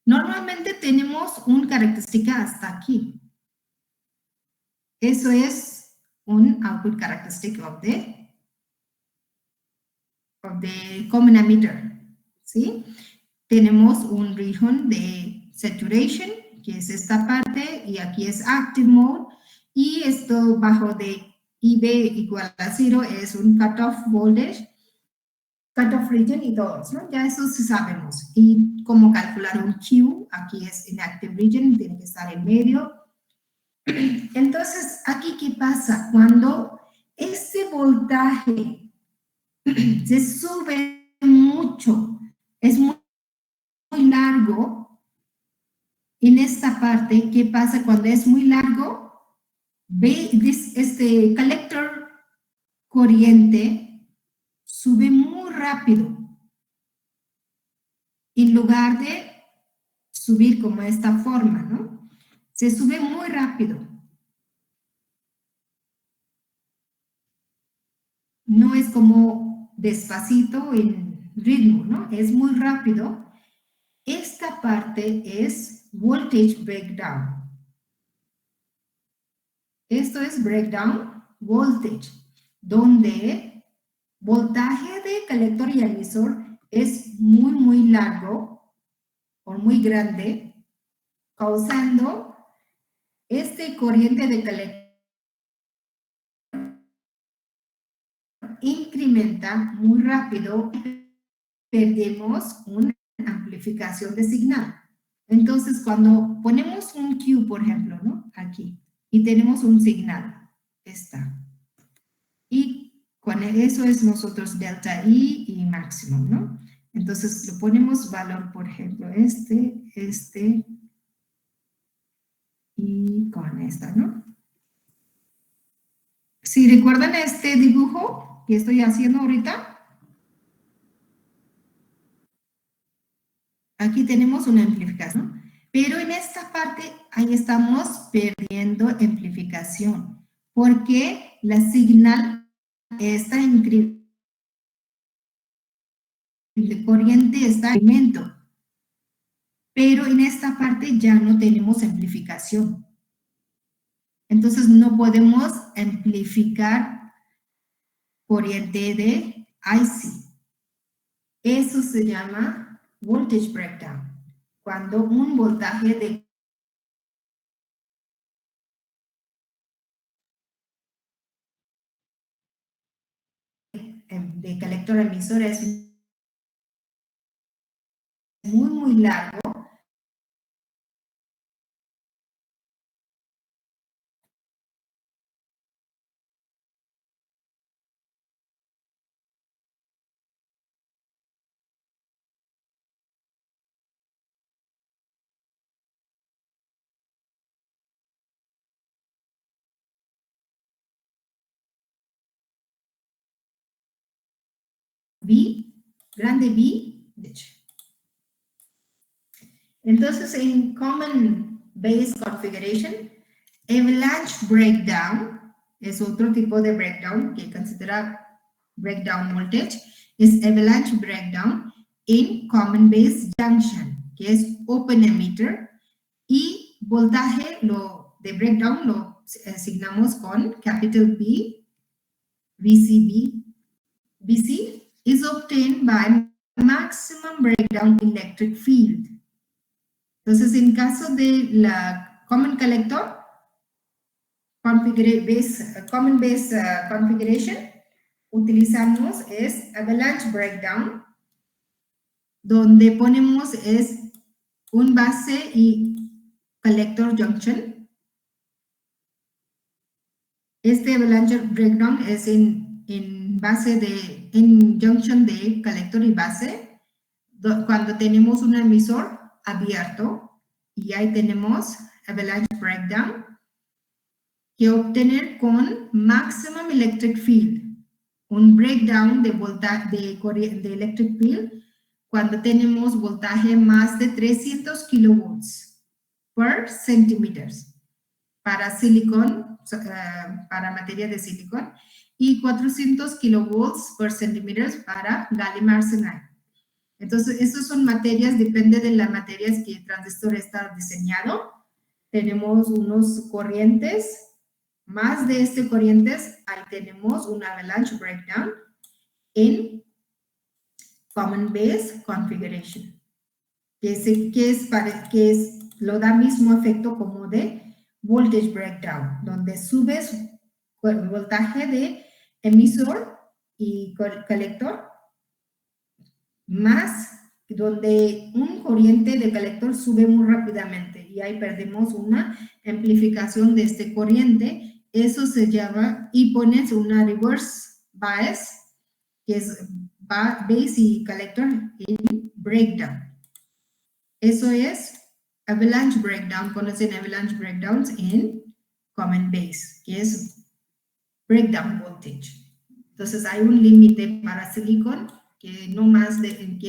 Normalmente tenemos una característica hasta aquí. Eso es un output characteristic of the common emitter, ¿sí? Tenemos un region de saturation, que es esta parte, y aquí es active mode, y esto bajo de IB igual a 0 es un cutoff voltage, cutoff region y todos, ¿no? Ya eso sí sabemos. Y cómo calcular un Q, aquí es inactive region, tiene que estar en medio. Entonces, aquí, ¿qué pasa? Cuando este voltaje se sube mucho, es muy largo. En esta parte, ¿qué pasa cuando es muy largo? Ve, este colector corriente sube muy rápido. En lugar de subir como esta forma, ¿no? Se sube muy rápido. No es como despacito en ritmo, ¿no? Es muy rápido. Esta parte es voltage breakdown. Esto es breakdown voltage, donde voltaje de colector y emisor es muy largo o muy grande, causando este corriente de colector incrementa muy rápido, perdemos una amplificación de señal. Entonces, cuando ponemos un Q, por ejemplo, ¿no? Aquí, y tenemos un señal, esta. Y con eso es nosotros delta I y máximo, ¿no? Entonces, lo ponemos valor, por ejemplo, este, y con esta, ¿no? Si recuerdan este dibujo que estoy haciendo ahorita, aquí tenemos una amplificación, pero en esta parte ahí estamos perdiendo amplificación, porque la señal está en corriente, está en aumento, pero en esta parte ya no tenemos amplificación. Entonces no podemos amplificar corriente de IC. Eso se llama voltage breakdown. Cuando un voltaje de colector emisor es muy largo, B, grande B, de hecho. Entonces, en Common Base Configuration, Avalanche Breakdown es otro tipo de breakdown que considera breakdown voltage, es Avalanche Breakdown en Common Base Junction, que es Open Emitter, y voltaje de breakdown lo asignamos con capital B, VCB. VC is obtained by maximum breakdown electric field. Entonces, en caso de la Common Collector, Common Base Configuration, utilizamos es Avalanche Breakdown, donde ponemos es un base y Collector Junction. Este Avalanche Breakdown es en junction de colector y base, cuando tenemos un emisor abierto, y ahí tenemos Avalanche Breakdown, que obtener con Maximum Electric Field, un breakdown de electric field, cuando tenemos voltaje más de 300 kilovolts per centímetros para silicon, para materia de silicon, y 400 kilovolts per centímetros para gallium arsenide. Entonces, estas son materias, depende de las materias que el transistor está diseñado. Tenemos unos corrientes, más de este corrientes, ahí tenemos un avalanche breakdown en Common Base Configuration, que lo da mismo efecto como de voltage breakdown, donde subes el voltaje de emisor y colector, más donde un corriente de colector sube muy rápidamente y ahí perdemos una amplificación de este corriente. Eso se llama, y pones una reverse bias que es base y collector en breakdown. Eso es avalanche breakdown, conocen avalanche breakdowns en common base, que es breakdown voltage. Entonces hay un límite para silicon que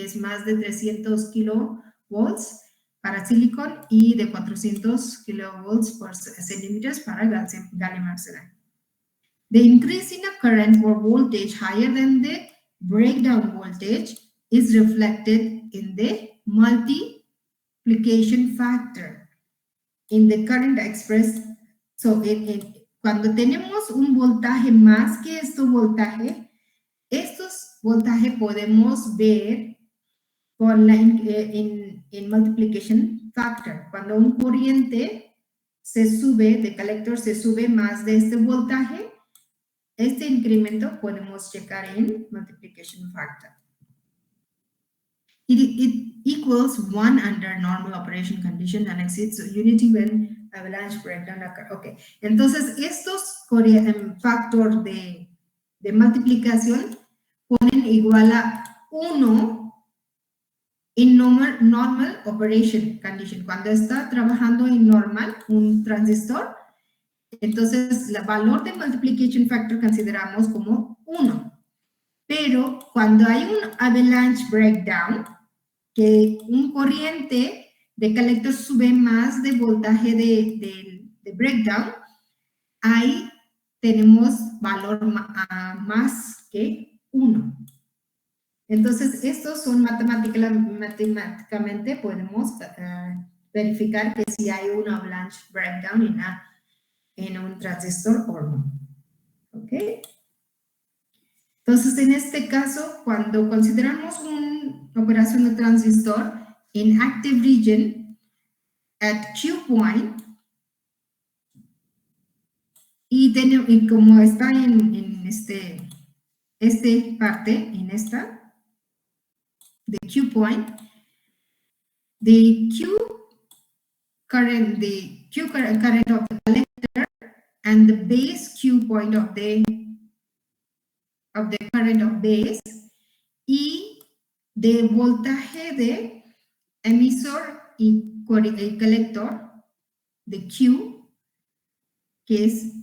es más de 300 kilovolts para silicon y de 400 kilovolts por centímetros para gallium arsenide. The increase in a current or voltage higher than the breakdown voltage is reflected in the multiplication factor in the current expressed. So, cuando tenemos un voltaje más que estos voltajes podemos ver con en multiplication factor. Cuando un corriente se sube, de colector se sube más de este voltaje, este incremento podemos checar en multiplication factor. It equals 1 under normal operation condition and exceeds unity when avalanche breakdown occurs. Okay, entonces estos factor de multiplicación ponen igual a 1 en normal operation condition. Cuando está trabajando en normal un transistor, entonces el valor de multiplication factor consideramos como 1. Pero cuando hay un avalanche breakdown, que un corriente de colector sube más de voltaje de breakdown, ahí tenemos valor más que 1. Entonces, estos son matemáticamente podemos verificar que si hay un avalanche breakdown en un transistor o no. ¿Ok? Entonces, en este caso, cuando consideramos una operación de transistor en active region at Q point, y como está en este parte, en esta, the Q point, the Q current of the collector and the base Q point of the current of base y de voltaje de emisor y colector de Q, que es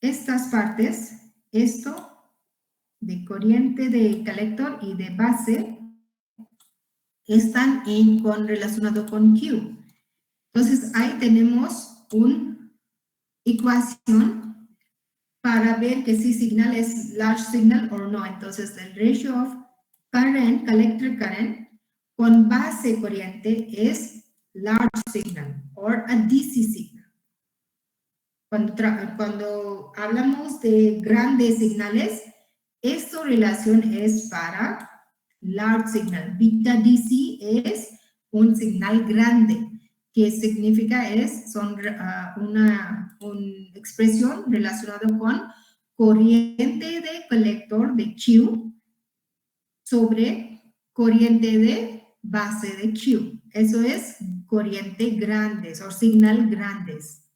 estas partes, esto de corriente de colector y de base, están relacionado con Q. Entonces, ahí tenemos una ecuación para ver que si signal es large signal o no. Entonces, el ratio of current, collector current, con base corriente es large signal or a DC signal. Cuando hablamos de grandes signales, esta relación es para large signal. Beta DC es un signal grande, que significa una expresión relacionada con corriente de colector de Q sobre corriente de base de Q. Eso es corriente grandes o signal grandes.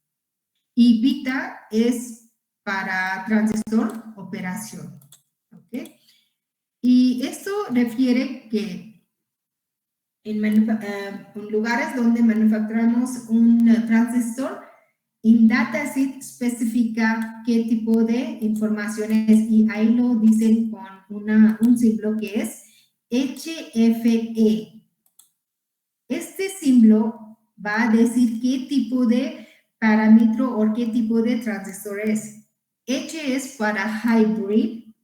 Y beta es para transistor operación. ¿Ok? Y esto refiere que en lugares donde manufacturamos un transistor, en datasheet especifica qué tipo de informaciones y ahí lo dicen con un símbolo que es HFE. Este símbolo va a decir qué tipo de parámetro o qué tipo de transistor es. H es para hybrid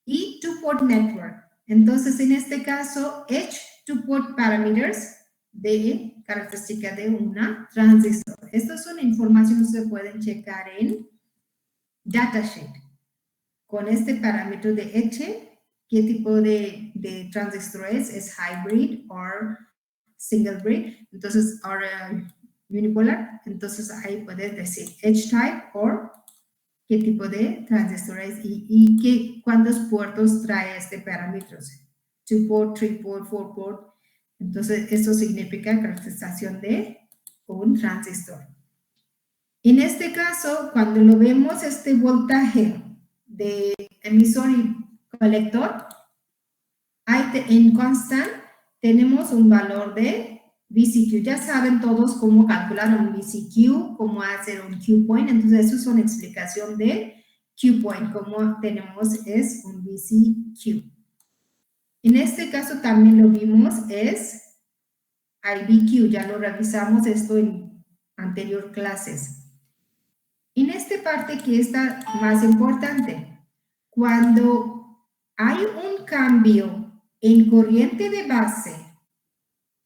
y two-port network. Entonces, en este caso, H, two-port parameters de característica de una transistor. Estas son informaciones que se pueden checar en datasheet. Con este parámetro de H, qué tipo de transistor es hybrid o single bridge. Entonces, ahora unipolar. Entonces, ahí puedes decir H-type o qué tipo de transistor es y cuántos puertos trae este parámetro. 2-port, 3-port, 4-port. Entonces, esto significa caracterización de un transistor. En este caso, cuando lo vemos este voltaje de emisor y colector, en constant tenemos un valor de VCQ. Ya saben todos cómo calcular un VCQ, cómo hacer un Q point. Entonces, eso es una explicación de Q point. Como tenemos es un VCQ. En este caso también lo vimos, es IBQ. Ya lo revisamos esto en anterior clases. En esta parte que está más importante, cuando hay un cambio en corriente de base,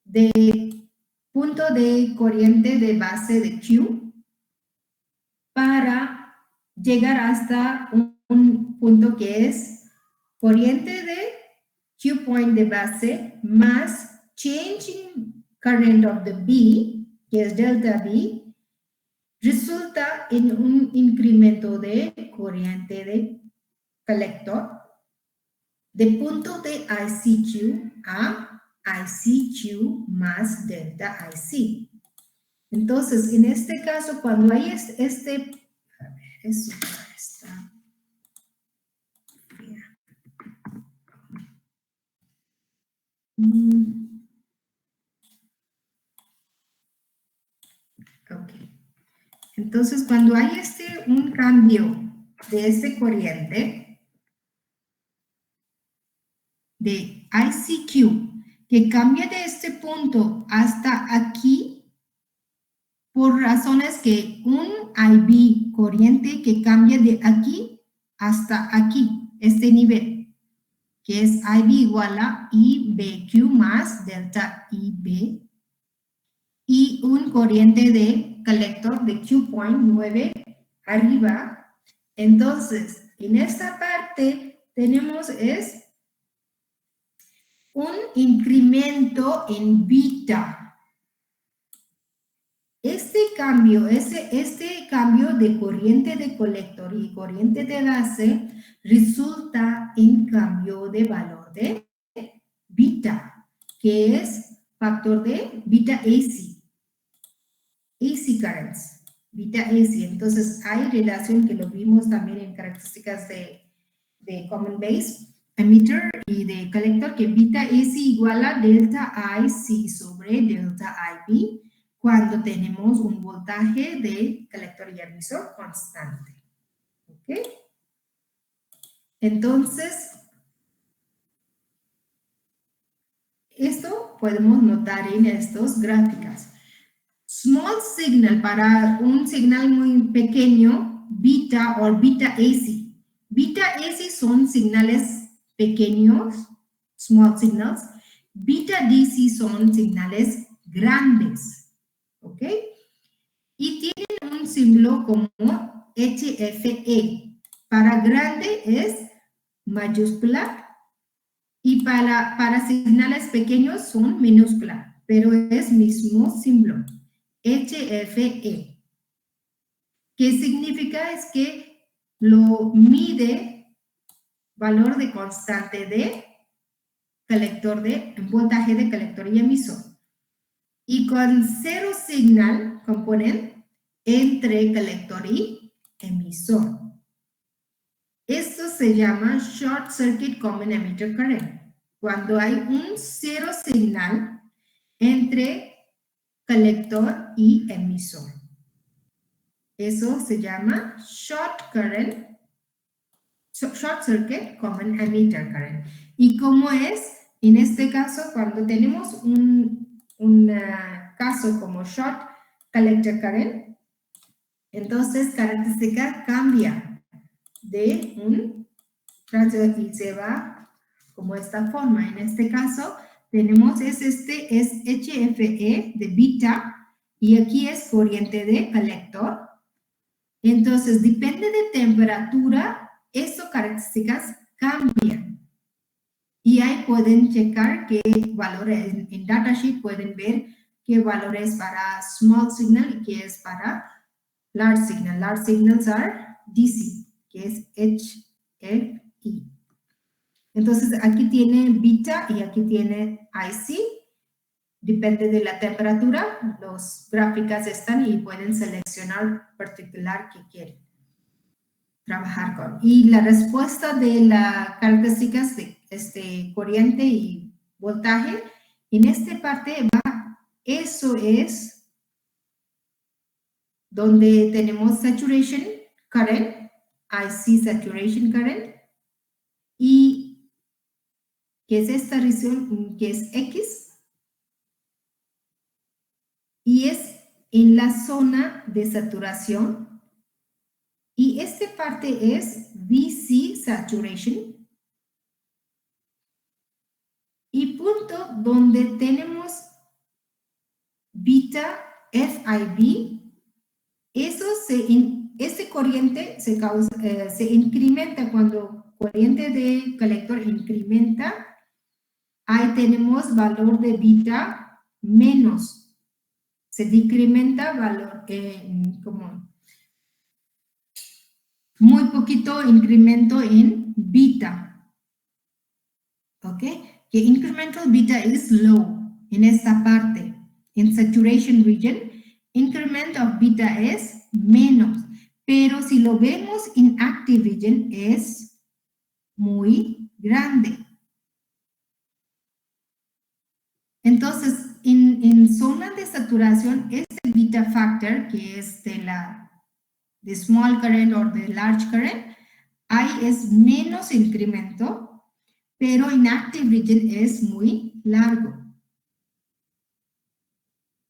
de punto de corriente de base de Q, para llegar hasta un punto que es corriente de Q point de base más change in current of the B, que es delta B, resulta en un incremento de corriente de colector de punto de ICQ a ICQ más delta IC. Entonces, en este caso, cuando hay a ver, eso está. Ok. Entonces, cuando hay un cambio de este corriente de ICQ que cambia de este punto hasta aquí por razones que un IB corriente que cambia de aquí hasta aquí, este nivel, que es IB igual a IBQ más delta IB, y un corriente de colector de Q point 9 arriba. Entonces, en esta parte tenemos es un incremento en beta. Este cambio de corriente de colector y corriente de base resulta en cambio de valor de beta, que es factor de beta AC. AC currents, beta AC. Entonces, hay relación que lo vimos también en características de common base emitter y de colector, que beta AC igual a delta IC sobre delta IB cuando tenemos un voltaje de colector y emisor constante. ¿Ok? Entonces, esto podemos notar en estas gráficas. Small signal para un signal muy pequeño, beta o beta AC. Beta AC son señales pequeños, small signals. Beta DC son señales grandes, ¿ok? Y tienen un símbolo como HFE. Para grande es mayúscula y para señales pequeños son minúscula, pero es mismo símbolo. HFE. ¿Qué significa? Es que lo mide valor de constante de colector de voltaje de colector y emisor. Y con cero signal componen entre colector y emisor. Esto se llama short circuit common emitter current. Cuando hay un cero signal entre colector y emisor. Eso se llama short circuit common emitter current. ¿Y cómo es? En este caso, cuando tenemos un caso como short collector current, entonces característica cambia de un transistor y se va como esta forma. En este caso, tenemos es HFE de beta y aquí es corriente de colector. Entonces, depende de temperatura, estas características cambian. Y ahí pueden checar qué valores, en datasheet pueden ver qué valores para small signal y qué es para large signal. Large signals are DC, que es HFE. Entonces, aquí tiene beta y aquí tiene IC. Depende de la temperatura, las gráficas están y pueden seleccionar particular que quieren. trabajar con. Y la respuesta de las características de corriente y voltaje, en esta parte va, eso es donde tenemos saturation current, IC saturation current, y que es esta región que es X, y es en la zona de saturación, y esta parte es VC saturation, y punto donde tenemos beta FIB, eso este corriente se incrementa cuando corriente de colector incrementa, ahí tenemos valor de beta menos, se decrementa valor como muy poquito incremento en beta, ¿ok? Que incremental beta is low en esta parte, en saturation region, increment of beta es menos, pero si lo vemos en active region es muy grande. Entonces, en zona de saturación, este beta factor, que es de small current o de large current, ahí es menos incremento, pero en active region es muy largo.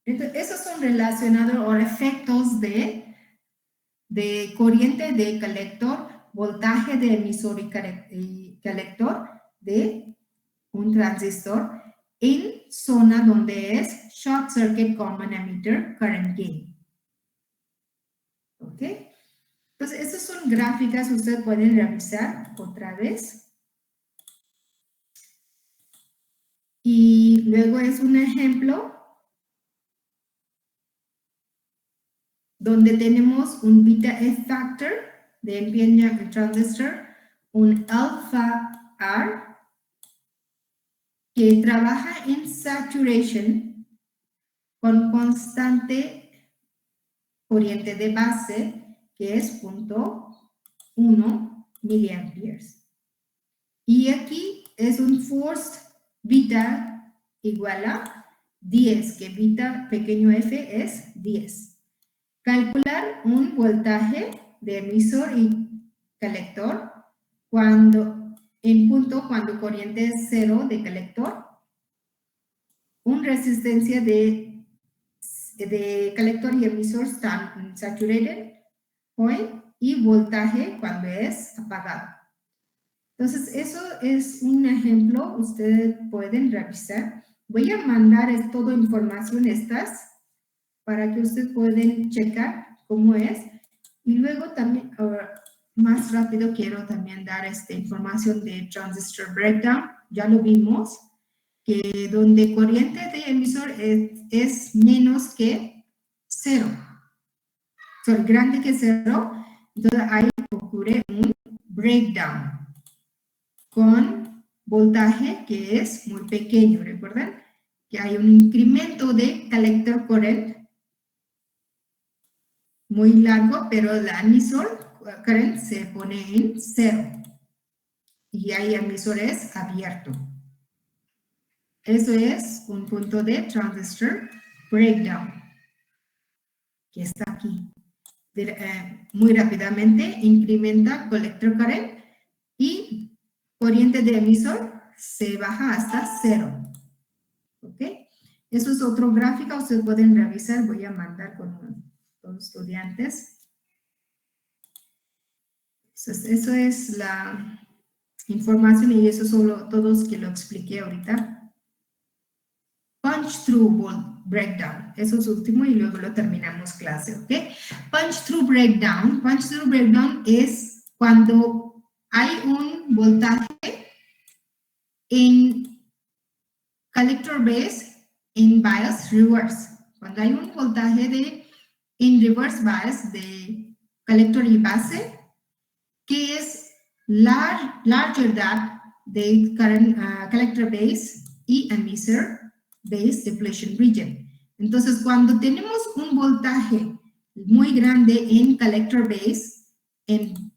Entonces, esos son relacionados o efectos de corriente de colector, voltaje de emisor y colector de un transistor en zona donde es short circuit common emitter current gain. ¿Ok? Entonces, estas son gráficas que ustedes pueden revisar otra vez. Y luego es un ejemplo donde tenemos un beta F factor de NPN transistor, un alpha R que trabaja en saturation con constante corriente de base que es 0.1 miliamperes. Y aquí es un forced beta igual a 10, que beta pequeño f es 10. Calcular un voltaje de emisor y colector cuando corriente es 0 de colector, una resistencia de colector y emisor están saturated point y voltaje cuando es apagado. Entonces, eso es un ejemplo, ustedes pueden revisar. Voy a mandar toda información estas para que ustedes puedan checar cómo es. Y luego también, más rápido, quiero también dar esta información de transistor breakdown. Ya lo vimos, que donde corriente de emisor es menos que 0. Son grande que 0. Entonces ahí ocurre un breakdown con voltaje que es muy pequeño. ¿Recuerdan? Que hay un incremento de collector current muy largo, pero el emisor current se pone en 0. Y ahí el emisor es abierto. Eso es un punto de transistor breakdown, que está aquí. Muy rápidamente incrementa collector current y corriente de emisor se baja hasta 0. ¿Ok? Eso es otro gráfico, ustedes pueden revisar, voy a mandar con los estudiantes. Eso es la información y eso solo todos que lo expliqué ahorita. Punch-through breakdown, eso es último y luego lo terminamos clase, ¿ok? Punch-through breakdown es cuando hay un voltaje en collector base en bias reverse. Cuando hay un voltaje en reverse bias de colector y base que es larger than the current collector base y emisor base depletion region. Entonces, cuando tenemos un voltaje muy grande en collector base, en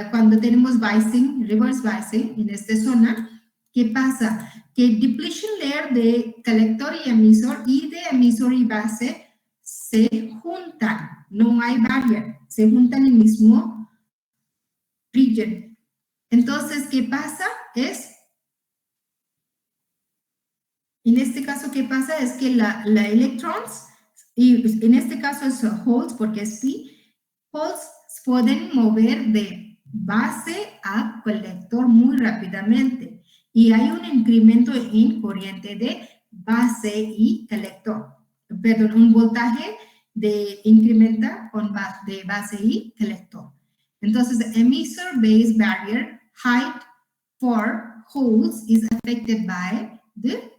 cuando tenemos biasing, reverse biasing en esta zona, ¿qué pasa? Que el depletion layer de colector y emisor y de emisor y base se juntan, no hay barrier, se juntan en el mismo region. Entonces, ¿qué pasa? En este caso, ¿qué pasa? Es que la electrons, y en este caso es holes, porque es P, holes pueden mover de base a colector muy rápidamente. Y hay un incremento en corriente de base y colector. Perdón, un voltaje incrementa de base y colector. Entonces, emitter base barrier height for holes is affected by the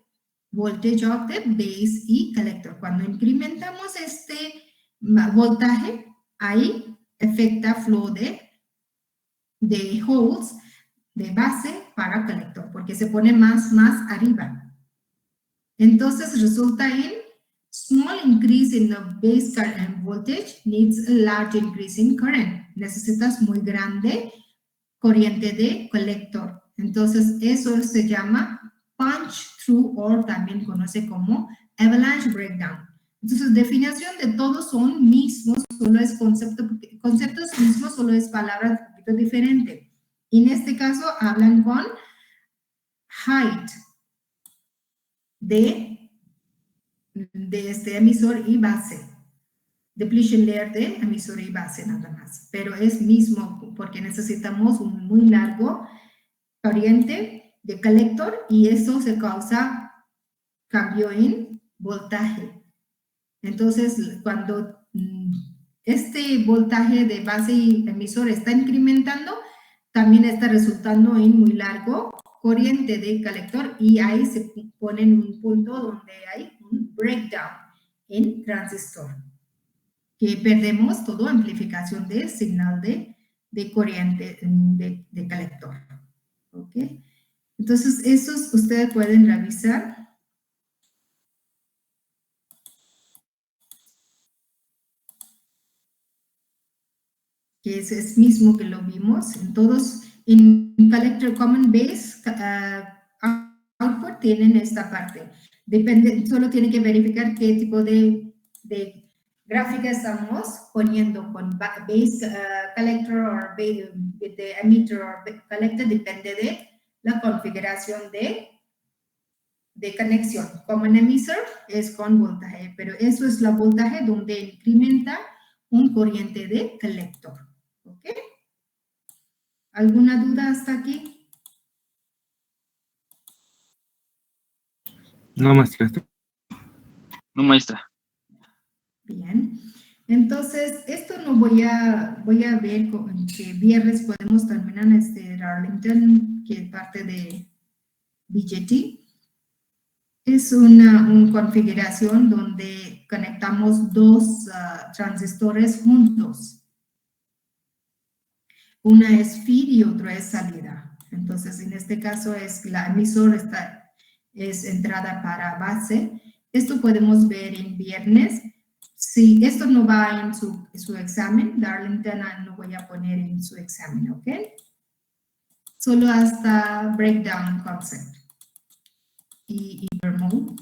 voltage of the base y collector. Cuando incrementamos este voltaje, ahí afecta flow de holes de base para colector, porque se pone más arriba. Entonces resulta en small increase in the base current voltage needs a large increase in current. Necesitas muy grande corriente de colector. Entonces eso se llama punch through, o también conoce como avalanche breakdown. Entonces, definición de todos son mismos, solo es conceptos mismos, solo es palabras un poquito diferente. En este caso, hablan con height de este emisor y base. Depletion layer de emisor y base nada más. Pero es mismo porque necesitamos un muy largo corriente de colector y eso se causa cambio en voltaje. Entonces, cuando este voltaje de base y emisor está incrementando, también está resultando en muy largo corriente de colector y ahí se pone en un punto donde hay un breakdown en transistor, que perdemos toda amplificación de señal de corriente de colector. ¿Ok? Entonces, esos ustedes pueden revisar. Que es mismo que lo vimos en todos, en Collector Common Base Output tienen esta parte. Depende, solo tiene que verificar qué tipo de gráfica estamos poniendo con Base Collector o de Emitter o Collector, depende de la configuración de conexión. Common Emitter es con voltaje, pero eso es la voltaje donde incrementa un corriente de colector. ¿Ok? ¿Alguna duda hasta aquí? No, maestra. No, maestra. Bien. Entonces, esto no voy a ver que viernes podemos terminar Darlington, que es parte de BJT. Es una configuración donde conectamos dos transistores juntos. Una es feed y otra es salida. Entonces, en este caso es la emisor es entrada para base. Esto podemos ver en viernes. Si esto no va en su examen, Darlington no voy a poner en su examen, ¿ok? Solo hasta breakdown concept y thermal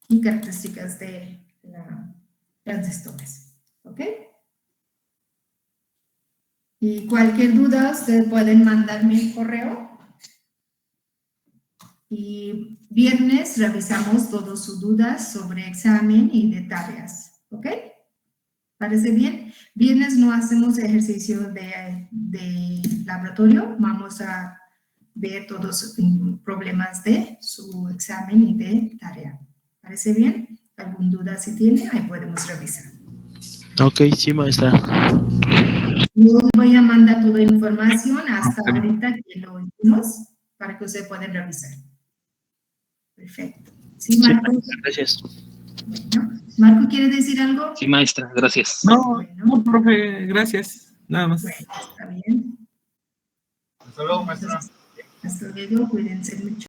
y características de transistores, ¿ok? Y cualquier duda, ustedes pueden mandarme el correo. Y viernes revisamos todas sus dudas sobre examen y de tareas. ¿Ok? ¿Parece bien? Viernes no hacemos ejercicio de laboratorio. Vamos a ver todos los problemas de su examen y de tarea. ¿Parece bien? ¿Alguna duda si tiene? Ahí podemos revisar. Ok, sí, maestra. Yo voy a mandar toda la información hasta ahorita que lo hicimos para que ustedes puedan revisar. Perfecto. ¿Sí, Marco? Sí, gracias. Bueno, ¿Marco quiere decir algo? Sí, maestra, gracias. No, profe, gracias. Nada más. Bueno, está bien. Hasta luego, maestra. Hasta luego, cuídense mucho.